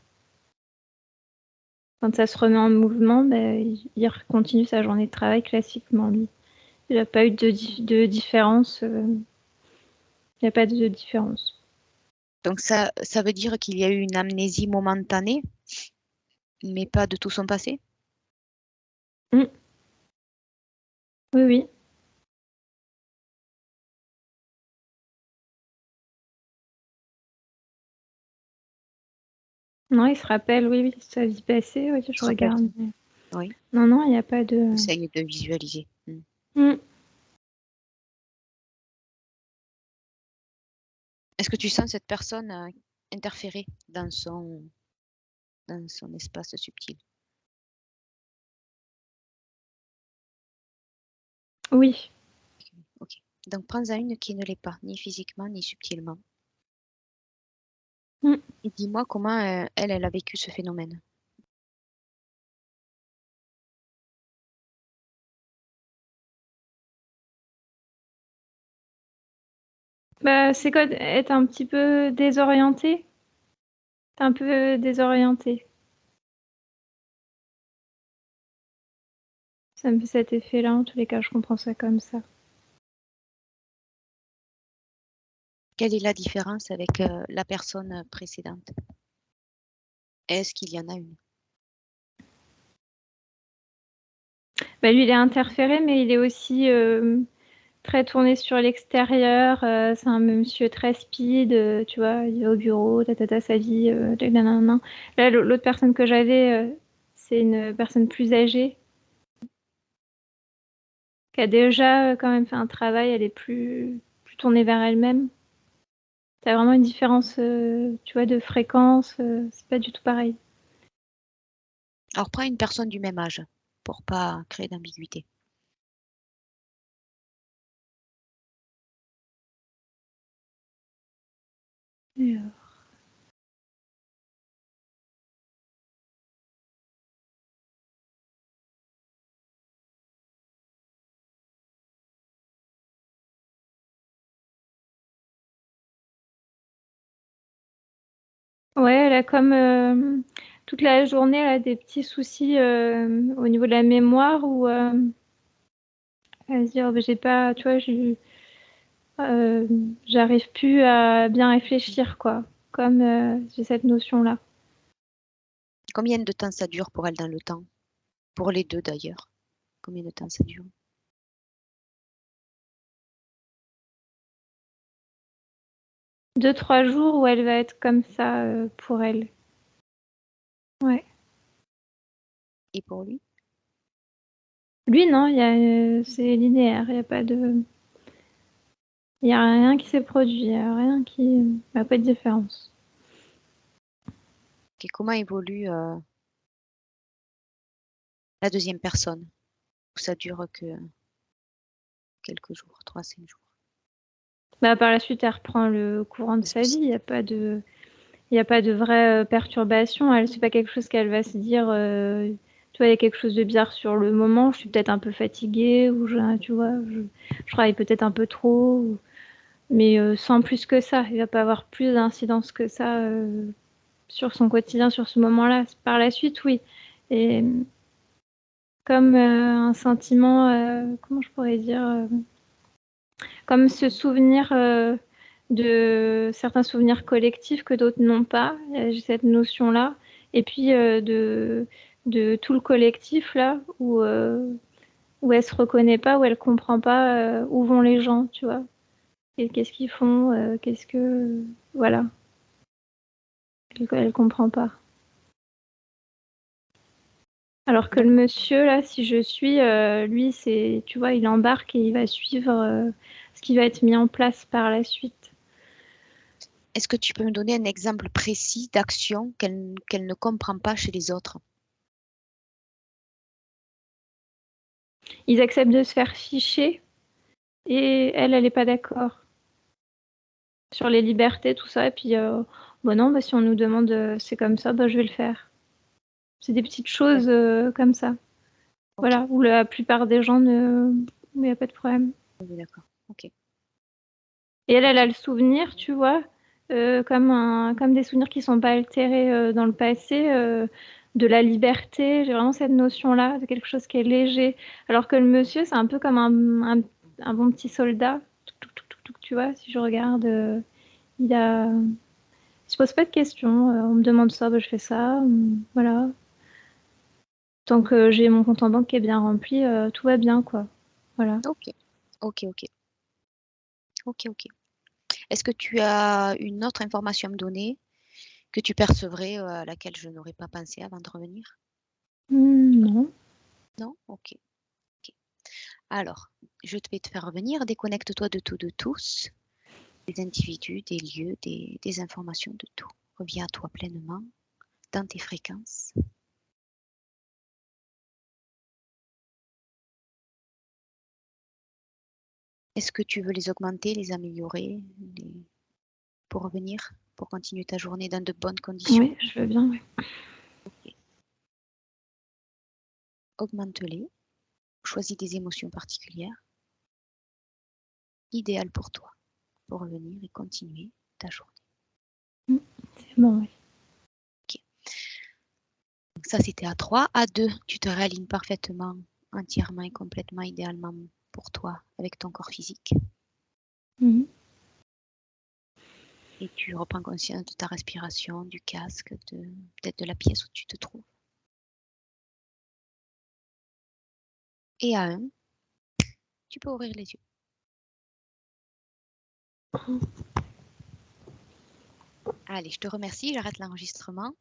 Quand ça se remet en mouvement, ben, il continue sa journée de travail classiquement, lui. Il n'a pas eu de différence. Il n'y a pas de différence. Donc ça veut dire qu'il y a eu une amnésie momentanée. Mais pas de tout son passé? Oui, oui. Non, il se rappelle, oui, de sa vie passée. Oui, Tu je te rappelles? regarde. Oui. Non, il n'y a pas de... Essaye de visualiser. Mm. Est-ce que tu sens cette personne interférer dans son espace subtil? Oui. Ok. Donc prends-en une qui ne l'est pas, ni physiquement, ni subtilement. Mm. Et dis-moi comment elle a vécu ce phénomène. Bah, c'est quoi être un petit peu désorienté? T'es un peu désorienté. Ça me fait cet effet-là, en tous les cas, je comprends ça comme ça. Quelle est la différence avec la personne précédente? Est-ce qu'il y en a une? Bah, lui, il est interféré, mais il est aussi très tourné sur l'extérieur. C'est un monsieur très speed, tu vois, il va au bureau, sa vie, nanana. Là, l'autre personne que j'avais, c'est une personne plus âgée, qui a déjà quand même fait un travail, elle est plus tournée vers elle-même. T'as vraiment une différence, tu vois, de fréquence, c'est pas du tout pareil. Alors prends une personne du même âge pour pas créer d'ambiguïté. Ouais, elle a comme toute la journée, elle a des petits soucis au niveau de la mémoire où elle se dit, oh, bah, j'ai pas, tu vois, j'arrive plus à bien réfléchir, quoi. Comme j'ai cette notion-là. Combien de temps ça dure pour elle dans le temps? Pour les deux d'ailleurs. Combien de temps ça dure? 2-3 jours où elle va être comme ça pour elle. Ouais. Et pour lui? Lui, non, c'est linéaire, il n'y a pas de. Il n'y a rien qui s'est produit, il n'y a rien qui. Il n'y a pas de différence. Et comment évolue la deuxième personne? Ou ça dure que quelques jours, 3, 5 jours. Bah, par la suite, elle reprend le courant de Parce sa que vie, il y a pas de vraie perturbation. Elle, c'est pas quelque chose qu'elle va se dire, tu vois, il y a quelque chose de bizarre sur le moment, je suis peut-être un peu fatiguée, ou tu vois, je travaille peut-être un peu trop, mais sans plus que ça. Il va pas avoir plus d'incidence que ça sur son quotidien, sur ce moment-là. Par la suite, oui. Et comme un sentiment, comment je pourrais dire, comme ce souvenir de certains souvenirs collectifs que d'autres n'ont pas. J'ai cette notion-là. Et puis de tout le collectif là où elle se reconnaît pas, où elle comprend pas où vont les gens, tu vois. Et qu'est-ce qu'ils font, qu'est-ce que voilà, elle comprend pas. Alors que le d'accord. monsieur là, si je suis, lui, c'est, tu vois, il embarque et il va suivre ce qui va être mis en place par la suite. Est-ce que tu peux me donner un exemple précis d'action qu'elle ne comprend pas chez les autres? Ils acceptent de se faire ficher et elle est pas d'accord sur les libertés, tout ça. Et puis, bon non, bah, si on nous demande c'est comme ça, bah, je vais le faire. C'est des petites choses D'accord. comme ça. Ok. Voilà, où la plupart des gens ne. Il n'y a pas de problème. Oui, d'accord. Ok. Et elle Ok. a le souvenir, tu vois, comme des souvenirs qui sont pas altérés dans le passé, de la liberté. J'ai vraiment cette notion-là, de quelque chose qui est léger. Alors que le monsieur, c'est un peu comme un bon petit soldat. Tu vois, si je regarde, il a. Il se pose pas de questions. On me demande ça, bah, je fais ça. Voilà. Tant que j'ai mon compte en banque qui est bien rempli, tout va bien, quoi. Voilà. Ok, ok, ok. Ok, ok. Est-ce que tu as une autre information à me donner que tu percevrais, à laquelle je n'aurais pas pensé avant de revenir? Non. Non? Ok, ok. Alors, je vais te faire revenir. Déconnecte-toi de tout, de tous, des individus, des lieux, des informations, de tout. Reviens à toi pleinement, dans tes fréquences. Est-ce que tu veux les augmenter, les améliorer, pour revenir, pour continuer ta journée dans de bonnes conditions? Oui, je veux bien, oui. Ok. Augmente-les. Choisis des émotions particulières, idéales pour toi, pour revenir et continuer ta journée. C'est bon, oui. Ok. Donc ça, c'était à 3. À 2, tu te réalignes parfaitement, entièrement et complètement, idéalement pour toi, avec ton corps physique. Et tu reprends conscience de ta respiration, du casque, peut-être de la pièce où tu te trouves. Et à 1, tu peux ouvrir les yeux. Allez, je te remercie, j'arrête l'enregistrement.